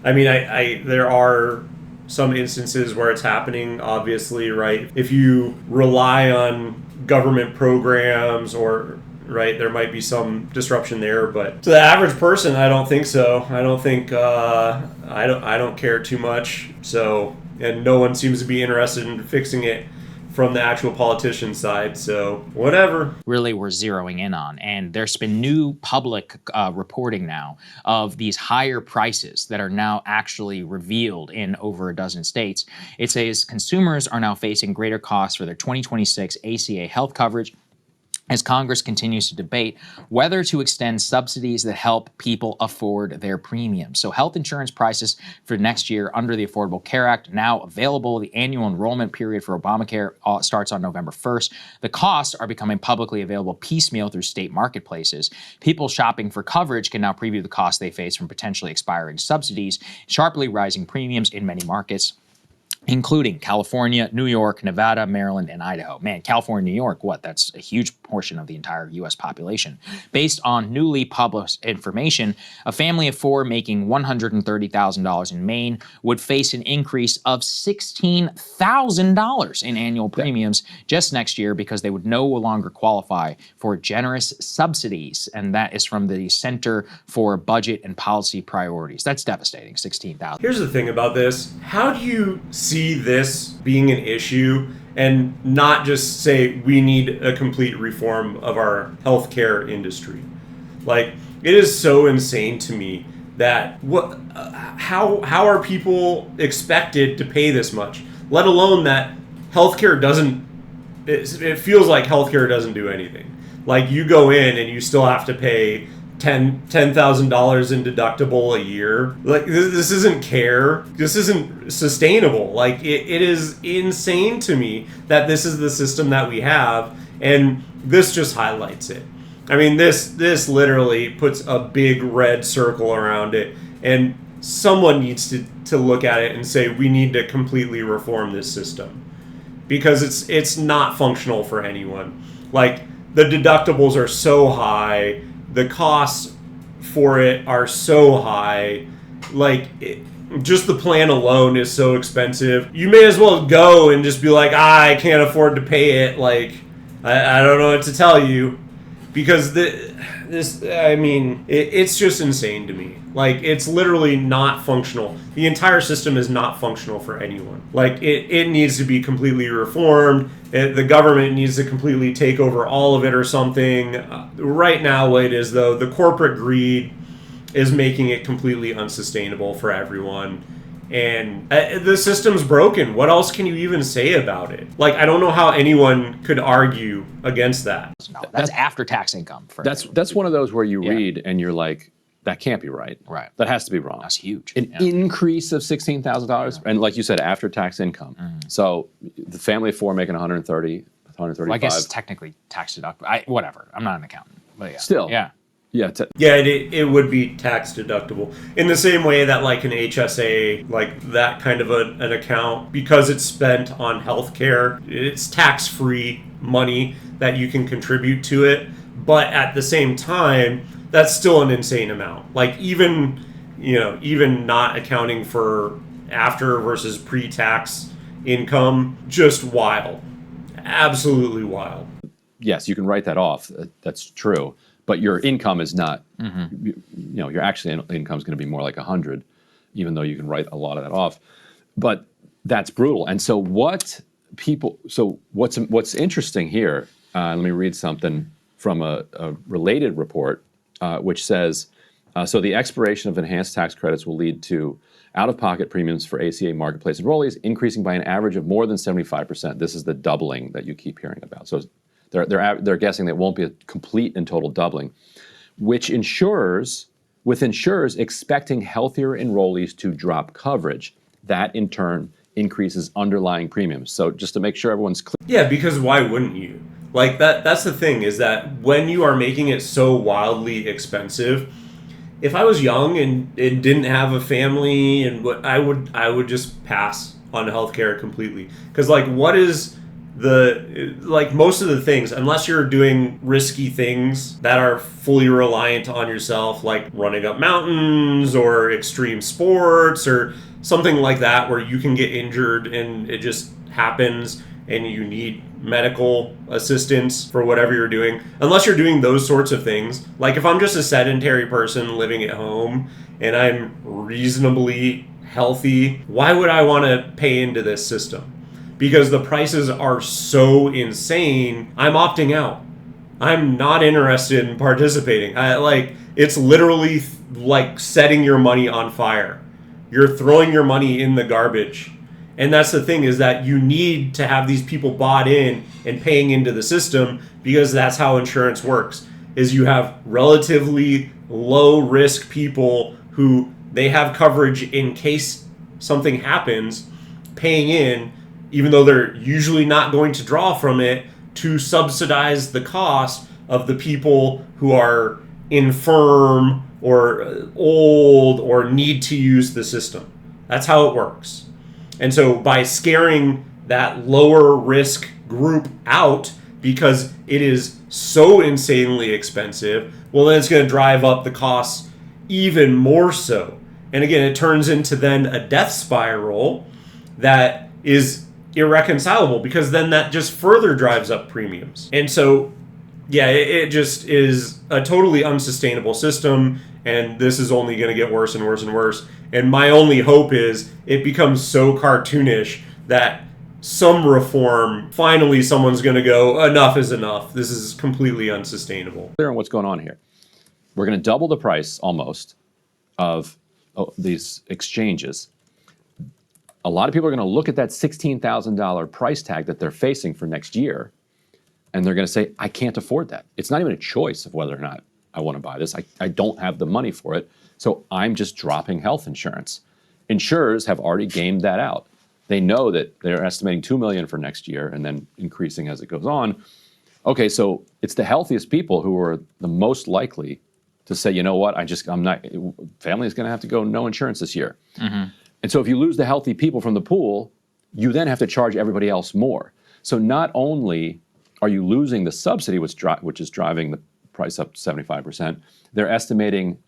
I mean, I there are some instances where it's happening, obviously, right? If you rely on government programs or right, there might be some disruption there, but to the average person, I don't think so. I don't think I don't care too much. So, and no one seems to be interested in fixing it from the actual politician side. So, whatever. Really we're zeroing in on. And there's been new public reporting now of these higher prices that are now actually revealed in over a dozen states. It says consumers are now facing greater costs for their 2026 ACA health coverage as Congress continues to debate whether to extend subsidies that help people afford their premiums. So health insurance prices for next year under the Affordable Care Act now available. The annual enrollment period for Obamacare starts on November 1st. The costs are becoming publicly available piecemeal through state marketplaces. People shopping for coverage can now preview the costs they face from potentially expiring subsidies, sharply rising premiums in many markets, including California, New York, Nevada, Maryland, and Idaho. Man, California, New York, what? That's a huge portion of the entire U.S. population. Based on newly published information, a family of 4 making $130,000 in Maine would face an increase of $16,000 in annual premiums just next year because they would no longer qualify for generous subsidies. And that is from the Center for Budget and Policy Priorities. That's devastating, $16,000. Here's the thing about this. How do you see this being an issue and not just say we need a complete reform of our healthcare industry? Like, it is so insane to me that how are people expected to pay this much? Let alone that healthcare doesn't. It feels like healthcare doesn't do anything. Like, you go in and you still have to pay $10,000 in deductible a year. Like, this isn't care. This isn't sustainable. Like, it is insane to me that this is the system that we have, and this just highlights it. I mean, this literally puts a big red circle around it, and someone needs to look at it and say we need to completely reform this system because it's not functional for anyone. Like, the deductibles are so high. The costs for it are so high. Like, just the plan alone is so expensive. You may as well go and just be like, I can't afford to pay it. Like, I don't know what to tell you. Because I mean, it's just insane to me. Like, it's literally not functional. The entire system is not functional for anyone. Like, it needs to be completely reformed. The government needs to completely take over all of it or something. Right now, what it is, though, the corporate greed is making it completely unsustainable for everyone. And the system's broken. What else can you even say about it? Like, I don't know how anyone could argue against that. No, that's after tax income. That's one of those where you read and you're like, that can't be right. Right. That has to be wrong. That's huge. An increase of $16,000, and like you said, after tax income. So the family of four making 130, 135. Well, I guess it's technically tax deductible. Whatever. I'm not an accountant, but yeah. Still. Yeah. Yeah. It would be tax deductible in the same way that like an HSA, like that kind of an account, because it's spent on healthcare, it's tax-free money that you can contribute to it. But at the same time, that's still an insane amount. Like even not accounting for after versus pre-tax income, just wild, absolutely wild. Yes, you can write that off. That's true. But your income is not, your actual income is going to be more like 100, even though you can write a lot of that off. But that's brutal. And so what's interesting here, let me read something from a related report, which says, so the expiration of enhanced tax credits will lead to out-of-pocket premiums for ACA marketplace enrollees increasing by an average of more than 75%. This is the doubling that you keep hearing about. So they're guessing that it won't be a complete and total doubling, with insurers expecting healthier enrollees to drop coverage. That in turn increases underlying premiums. So just to make sure everyone's clear. Yeah, because why wouldn't you? Like that's the thing, is that when you are making it so wildly expensive, if I was young and didn't have a family, and what I would just pass on healthcare completely. Because like, what is most of the things, unless you're doing risky things that are fully reliant on yourself, like running up mountains or extreme sports or something like that, where you can get injured and it just happens and you need medical assistance for whatever you're doing, unless you're doing those sorts of things. Like if I'm just a sedentary person living at home and I'm reasonably healthy, why would I want to pay into this system? Because the prices are so insane, I'm opting out. I'm not interested in participating. It's literally like setting your money on fire. You're throwing your money in the garbage. And that's the thing, is that you need to have these people bought in and paying into the system, because that's how insurance works, is you have relatively low risk people who they have coverage in case something happens, paying in, even though they're usually not going to draw from it, to subsidize the cost of the people who are infirm or old or need to use the system. That's how it works. And so by scaring that lower risk group out because it is so insanely expensive, well, then it's going to drive up the costs even more so. And again, it turns into then a death spiral that is irreconcilable, because then that just further drives up premiums. And so, yeah, it just is a totally unsustainable system, and this is only going to get worse and worse and worse. And my only hope is it becomes so cartoonish that some reform, finally someone's going to go, enough is enough. This is completely unsustainable. Clear on what's going on here. We're going to double the price almost of these exchanges. A lot of people are going to look at that $16,000 price tag that they're facing for next year, and they're going to say, I can't afford that. It's not even a choice of whether or not I want to buy this. I don't have the money for it, so I'm just dropping health insurance. Insurers have already gamed that out. They know that they're estimating $2 million for next year and then increasing as it goes on. Okay, so it's the healthiest people who are the most likely to say, you know what, family is going to have to go no insurance this year. Mm-hmm. And so if you lose the healthy people from the pool, you then have to charge everybody else more. So not only are you losing the subsidy, which is driving the price up 75%, they're estimating,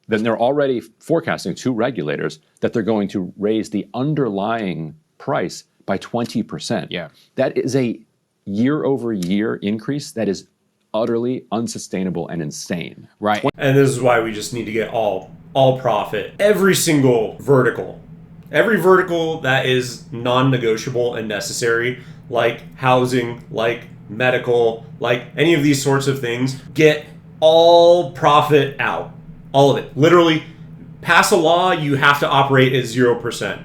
then they're already forecasting to regulators that they're going to raise the underlying price by 20%. Yeah. That is a year-over-year increase that is utterly unsustainable and insane. Right. And this is why we just need to get all profit. Every single vertical. Every vertical that is non-negotiable and necessary, like housing, like medical, like any of these sorts of things, get all profit out. All of it. Literally, pass a law, you have to operate at 0%.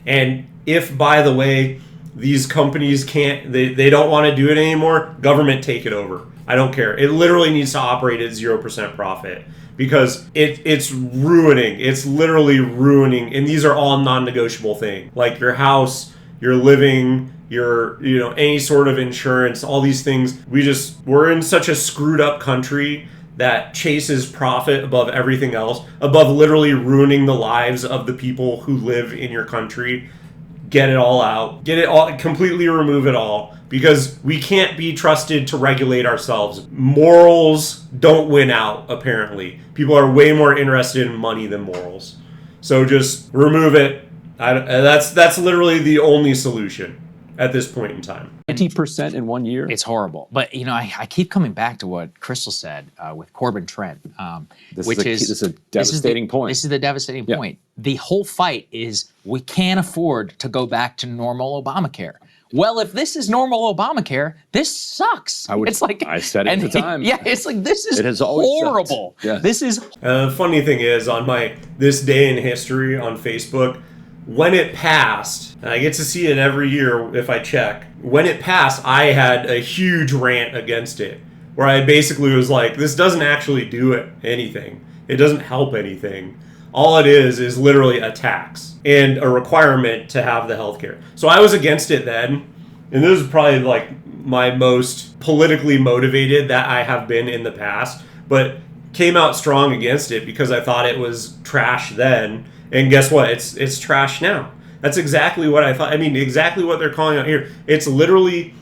And if, by the way, these companies can't, they don't want to do it anymore, government take it over. I don't care. It literally needs to operate at 0% profit because it's ruining. It's literally ruining. And these are all non-negotiable things. Like your house, your living, your, any sort of insurance, all these things. We're in such a screwed up country that chases profit above everything else, above literally ruining the lives of the people who live in your country. Get it all out. Get it all, completely remove it all, because we can't be trusted to regulate ourselves. Morals don't win out, apparently. People are way more interested in money than morals. So just remove it. That's literally the only solution at this point in time. 20% in 1 year? It's horrible. But, I keep coming back to what Crystal said with Corbin Trent, This is a devastating point. This is the devastating point. The whole fight is we can't afford to go back to normal Obamacare. Well, if this is normal Obamacare, this sucks. I said it at the time. Yeah, it's like, this is It has always horrible. Yes. This is. The funny thing is, on my This Day in History on Facebook, when it passed, and I get to see it every year if I check, when it passed, I had a huge rant against it, where I basically was like, this doesn't actually do anything. It doesn't help anything. All it is literally a tax and a requirement to have the healthcare. So I was against it then, and this is probably like my most politically motivated that I have been in the past, but came out strong against it because I thought it was trash then. And guess what? It's trash now. That's exactly what I thought. I mean, exactly what they're calling out here. It's literally,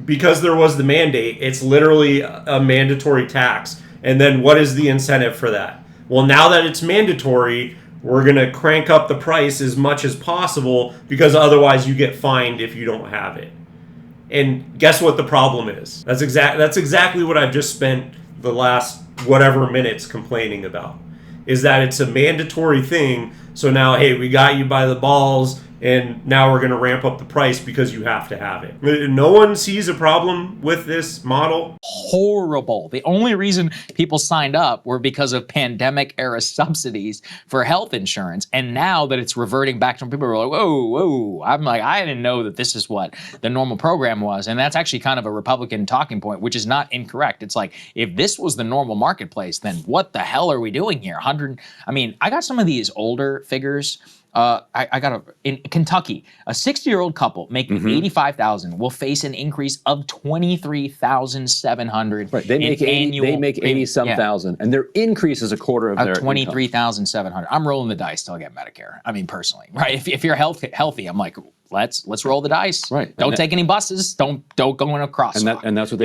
because there was the mandate, it's literally a mandatory tax. And then what is the incentive for that? Well, now that it's mandatory, we're going to crank up the price as much as possible because otherwise you get fined if you don't have it. And guess what the problem is? That's exactly what I've just spent the last whatever minutes complaining about. Is that it's a mandatory thing. So now, hey, we got you by the balls, and now we're going to ramp up the price because you have to have it. No one sees a problem with this model. Horrible. The only reason people signed up were because of pandemic era subsidies for health insurance. And now that it's reverting back to people are like, whoa. I'm like, I didn't know that this is what the normal program was. And that's actually kind of a Republican talking point, which is not incorrect. It's like, if this was the normal marketplace, then what the hell are we doing here? I got some of these older figures. I got in Kentucky, a 60-year-old couple making $85,000 will face an increase of $23,700. Right, they make 80-some thousand, and their increase is a quarter of their $23,700. I'm rolling the dice till I get Medicare. I mean, personally, right? If you're healthy, I'm like, let's roll the dice. Right. Don't take any buses. Don't go in a crosswalk. And that's what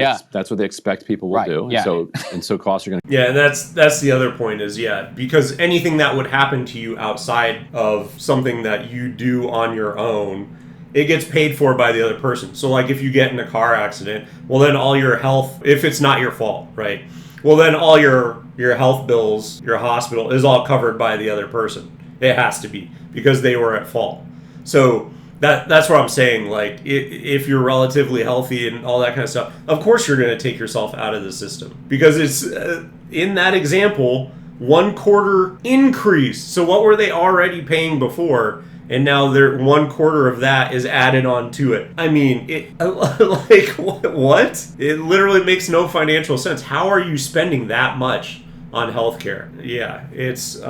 they expect people will do. Yeah. So costs are going to. Yeah, and that's the other point is because anything that would happen to you outside of something that you do on your own, it gets paid for by the other person. So like if you get in a car accident, well then all your health, if it's not your fault, right? Well then all your health bills, your hospital is all covered by the other person. It has to be because they were at fault. So that's what I'm saying. Like, if you're relatively healthy and all that kind of stuff, of course you're going to take yourself out of the system because it's in that example, 1/4 increase. So what were they already paying before? And now they're 1/4 of that is added on to it. I mean, like what? It literally makes no financial sense. How are you spending that much on healthcare? Yeah, it's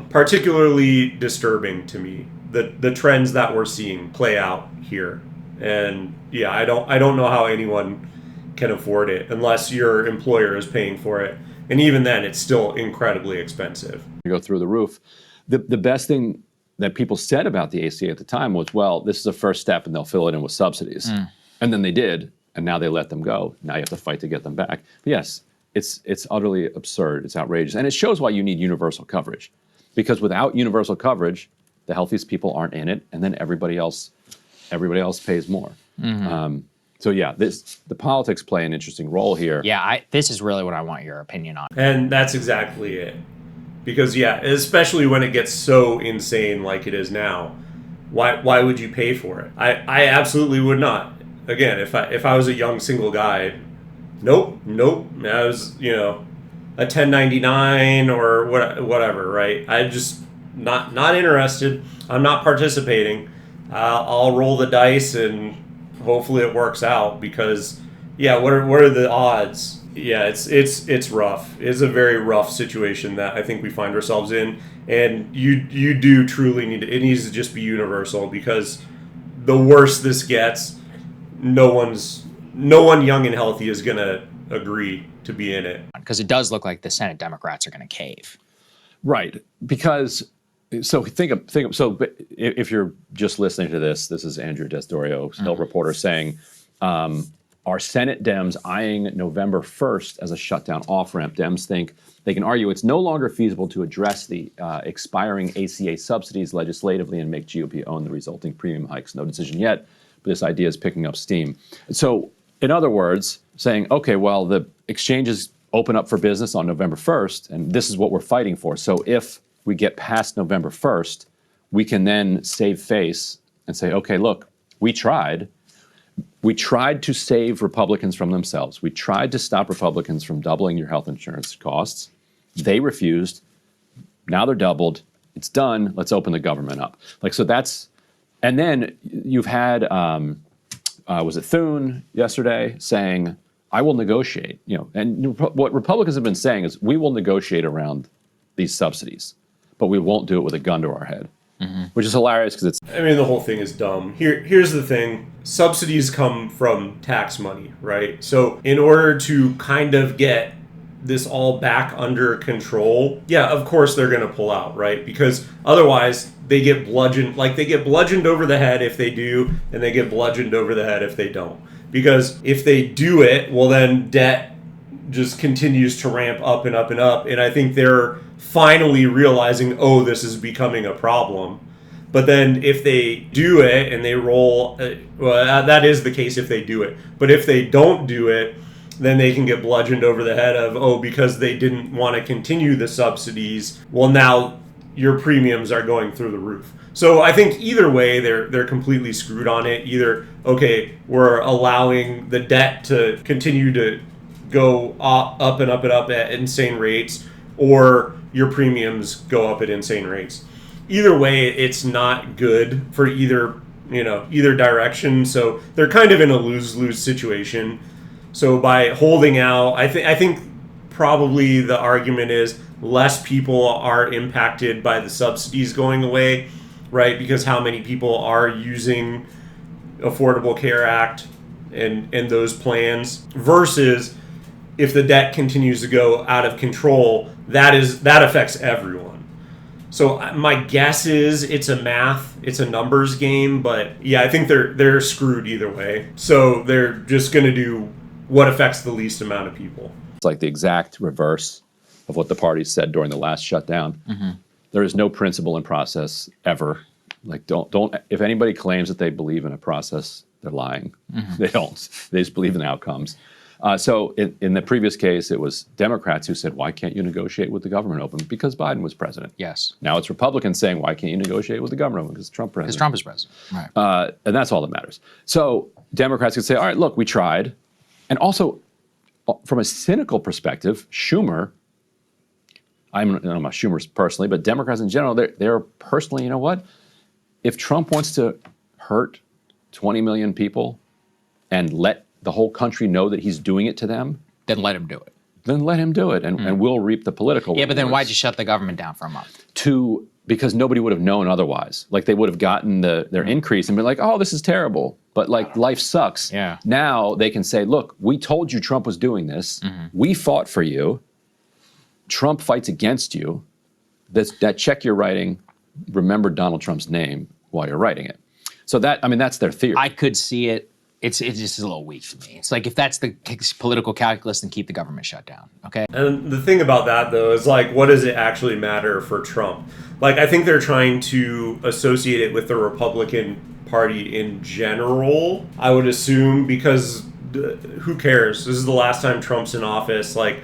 particularly disturbing to me. The trends that we're seeing play out here, and I don't know how anyone can afford it unless your employer is paying for it, and even then it's still incredibly expensive. You go through the roof. The best thing that people said about the ACA at the time was, well, this is a first step and they'll fill it in with subsidies. And then they did, and now they let them go. Now you have to fight to get them back. But yes, it's utterly absurd. It's outrageous, and it shows why you need universal coverage, because without universal coverage, the healthiest people aren't in it, and then everybody else pays more. So yeah, the politics play an interesting role here. Yeah, this is really what I want your opinion on. And that's exactly it. Because yeah, especially when it gets so insane like it is now, why would you pay for it? I absolutely would not. Again, if I was a young single guy, nope. I was, a 1099 or whatever, right? I just not interested. I'm not participating. I'll roll the dice and hopefully it works out because yeah, what are the odds? Yeah, it's rough. It's a very rough situation that I think we find ourselves in, and you do truly need it needs to just be universal because the worse this gets, no one young and healthy is gonna agree to be in it. Because it does look like the Senate Democrats are going to cave. Right, because so so if you're just listening to this is Andrew Desdorio, Hill reporter, saying, are Senate Dems eyeing November 1st as a shutdown off-ramp? Dems think they can argue it's no longer feasible to address the expiring ACA subsidies legislatively and make GOP own the resulting premium hikes. No decision yet, but this idea is picking up steam. So, in other words, saying, okay, well, the exchanges open up for business on November 1st, and this is what we're fighting for. So if we get past November 1st, we can then save face and say, okay, look, we tried. We tried to save Republicans from themselves. We tried to stop Republicans from doubling your health insurance costs. They refused. Now they're doubled. It's done. Let's open the government up. So that's, and then you've had, was it Thune yesterday saying, I will negotiate, and what Republicans have been saying is we will negotiate around these subsidies, but we won't do it with a gun to our head. Which is hilarious because it's... I mean, the whole thing is dumb. Here's the thing. Subsidies come from tax money, right? So in order to kind of get this all back under control, yeah, of course they're going to pull out, right? Because otherwise they get bludgeoned, they get bludgeoned over the head if they do, and they get bludgeoned over the head if they don't. Because if they do it, well then debt just continues to ramp up and up and up. And I think they're finally realizing, oh, this is becoming a problem. But then if they do it and they roll, that is the case if they do it. But if they don't do it, then they can get bludgeoned over the head of, oh, because they didn't want to continue the subsidies, well, now your premiums are going through the roof. So I think either way, they're completely screwed on it. Either, okay, we're allowing the debt to continue to go up and up and up at insane rates, or your premiums go up at insane rates. Either way, it's not good for either direction. So they're kind of in a lose-lose situation. So by holding out, I think probably the argument is less people are impacted by the subsidies going away, right? Because how many people are using Affordable Care Act and those plans versus if the debt continues to go out of control, that affects everyone. So my guess is it's a numbers game, but yeah, I think they're screwed either way. So they're just going to do what affects the least amount of people. It's like the exact reverse of what the party said during the last shutdown. There is no principle in process ever. Don't if anybody claims that they believe in a process, they're lying. They don't. They just believe in outcomes. So in the previous case, it was Democrats who said, why can't you negotiate with the government open? Because Biden was president. Yes. Now it's Republicans saying, why can't you negotiate with the government open? Because Trump president. Because Trump is president. Right. And that's all that matters. So Democrats could say, all right, look, we tried. And also, from a cynical perspective, Schumer, I don't know about Schumer personally, but Democrats in general, they're personally, you know what? If Trump wants to hurt 20 million people and let the whole country know that he's doing it to them, Then let him do it. then let him do it, and we'll reap the political Yeah, but then rewards. why'd you shut the government down for a month? Because nobody would have known otherwise. They would have gotten their increase and been like, oh, this is terrible. But life sucks. Yeah. Now they can say, look, we told you Trump was doing this. We fought for you. Trump fights against you. That check you're writing, remember Donald Trump's name while you're writing it. So that's their theory. I could see it. It's just a little weak for me. It's like, if that's the political calculus, then keep the government shut down, okay? And the thing about that, though, is what does it actually matter for Trump? I think they're trying to associate it with the Republican Party in general, I would assume, because who cares? This is the last time Trump's in office. Like,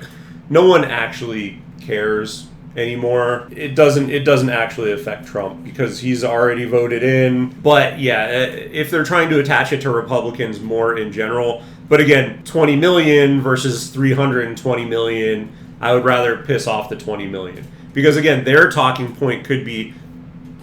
no one actually cares anymore. It doesn't actually affect Trump because he's already voted in. But yeah, if they're trying to attach it to Republicans more in general, but again, 20 million versus 320 million, I would rather piss off the 20 million. Because again, their talking point could be,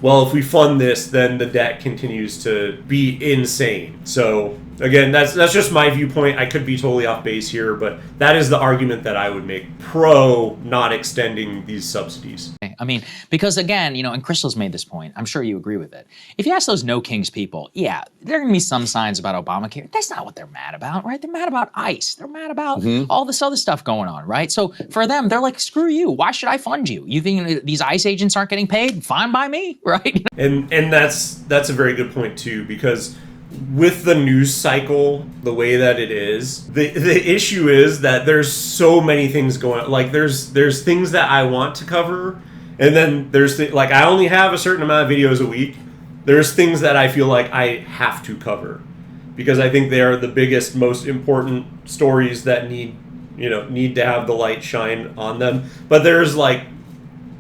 well, if we fund this, then the debt continues to be insane. So again, that's just my viewpoint. I could be totally off base here, but that is the argument that I would make pro not extending these subsidies. I mean, because again, and Crystal's made this point, I'm sure you agree with it. If you ask those no kings people, yeah, there are going to be some signs about Obamacare. That's not what they're mad about, right? They're mad about ICE. They're mad about all this other stuff going on, right? So for them, they're like, screw you. Why should I fund you? You think these ICE agents aren't getting paid? Fine by me, right? And that's a very good point too, because with the news cycle the way that it is, the issue is that there's so many things going on. Like there's things that I want to cover, and then there's like I only have a certain amount of videos a week. There's things that I feel like I have to cover because I think they are the biggest, most important stories that need to have the light shine on them. But there's like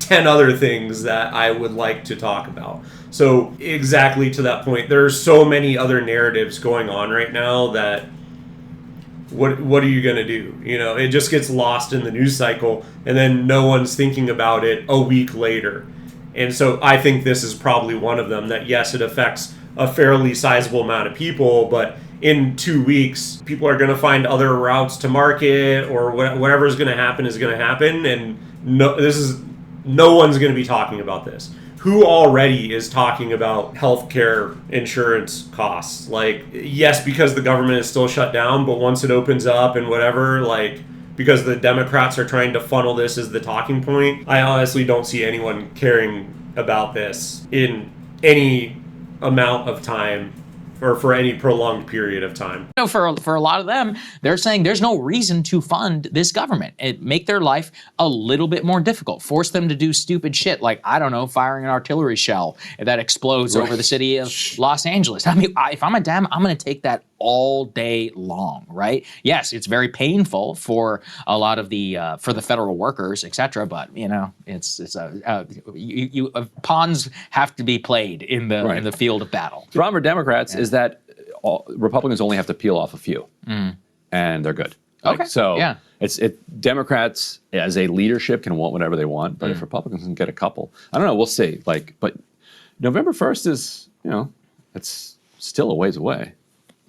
10 other things that I would like to talk about. So exactly to that point, there's so many other narratives going on right now that what are you going to do? It just gets lost in the news cycle, and then no one's thinking about it a week later. And so I think this is probably one of them that, yes, it affects a fairly sizable amount of people, but in 2 weeks, people are going to find other routes to market, or whatever is going to happen, and no one's going to be talking about this. Who already is talking about healthcare insurance costs? Like, yes, because the government is still shut down, but once it opens up and whatever, like, because the Democrats are trying to funnel this as the talking point, I honestly don't see anyone caring about this in any amount of time or for any prolonged period of time. For a lot of them, they're saying there's no reason to fund this government. It make their life a little bit more difficult. Force them to do stupid shit like, I don't know, firing an artillery shell that explodes over the city of Los Angeles. I mean, if I'm a Dem, I'm going to take that all day long, right? Yes, it's very painful for a lot of the for the federal workers, etc. But pawns have to be played in the field of battle. The problem for Democrats is that Republicans only have to peel off a few, and they're good. Democrats as a leadership can want whatever they want, but if Republicans can get a couple, I don't know, we'll see. But November 1st is, it's still a ways away.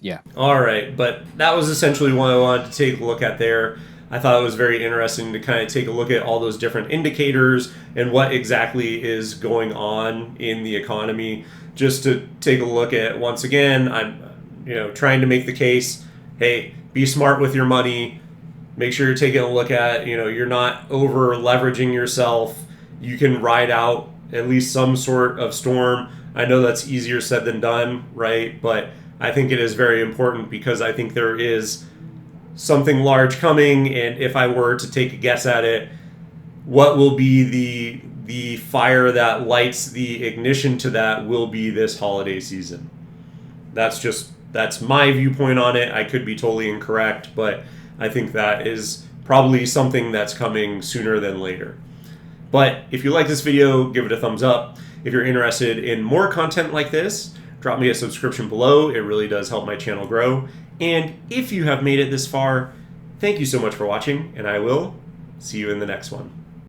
Yeah. All right, but that was essentially what I wanted to take a look at there. I thought it was very interesting to kind of take a look at all those different indicators and what exactly is going on in the economy. Just to take a look at, once again, I'm trying to make the case, hey, be smart with your money. Make sure you're taking a look at, you're not over leveraging yourself. You can ride out at least some sort of storm. I know that's easier said than done, right? But I think it is very important because I think there is something large coming, and if I were to take a guess at it, what will be the fire that lights the ignition to that will be this holiday season. That's my viewpoint on it. I could be totally incorrect, but I think that is probably something that's coming sooner than later. But if you like this video, give it a thumbs up. If you're interested in more content like this, drop me a subscription below. It really does help my channel grow. And if you have made it this far, thank you so much for watching, and I will see you in the next one.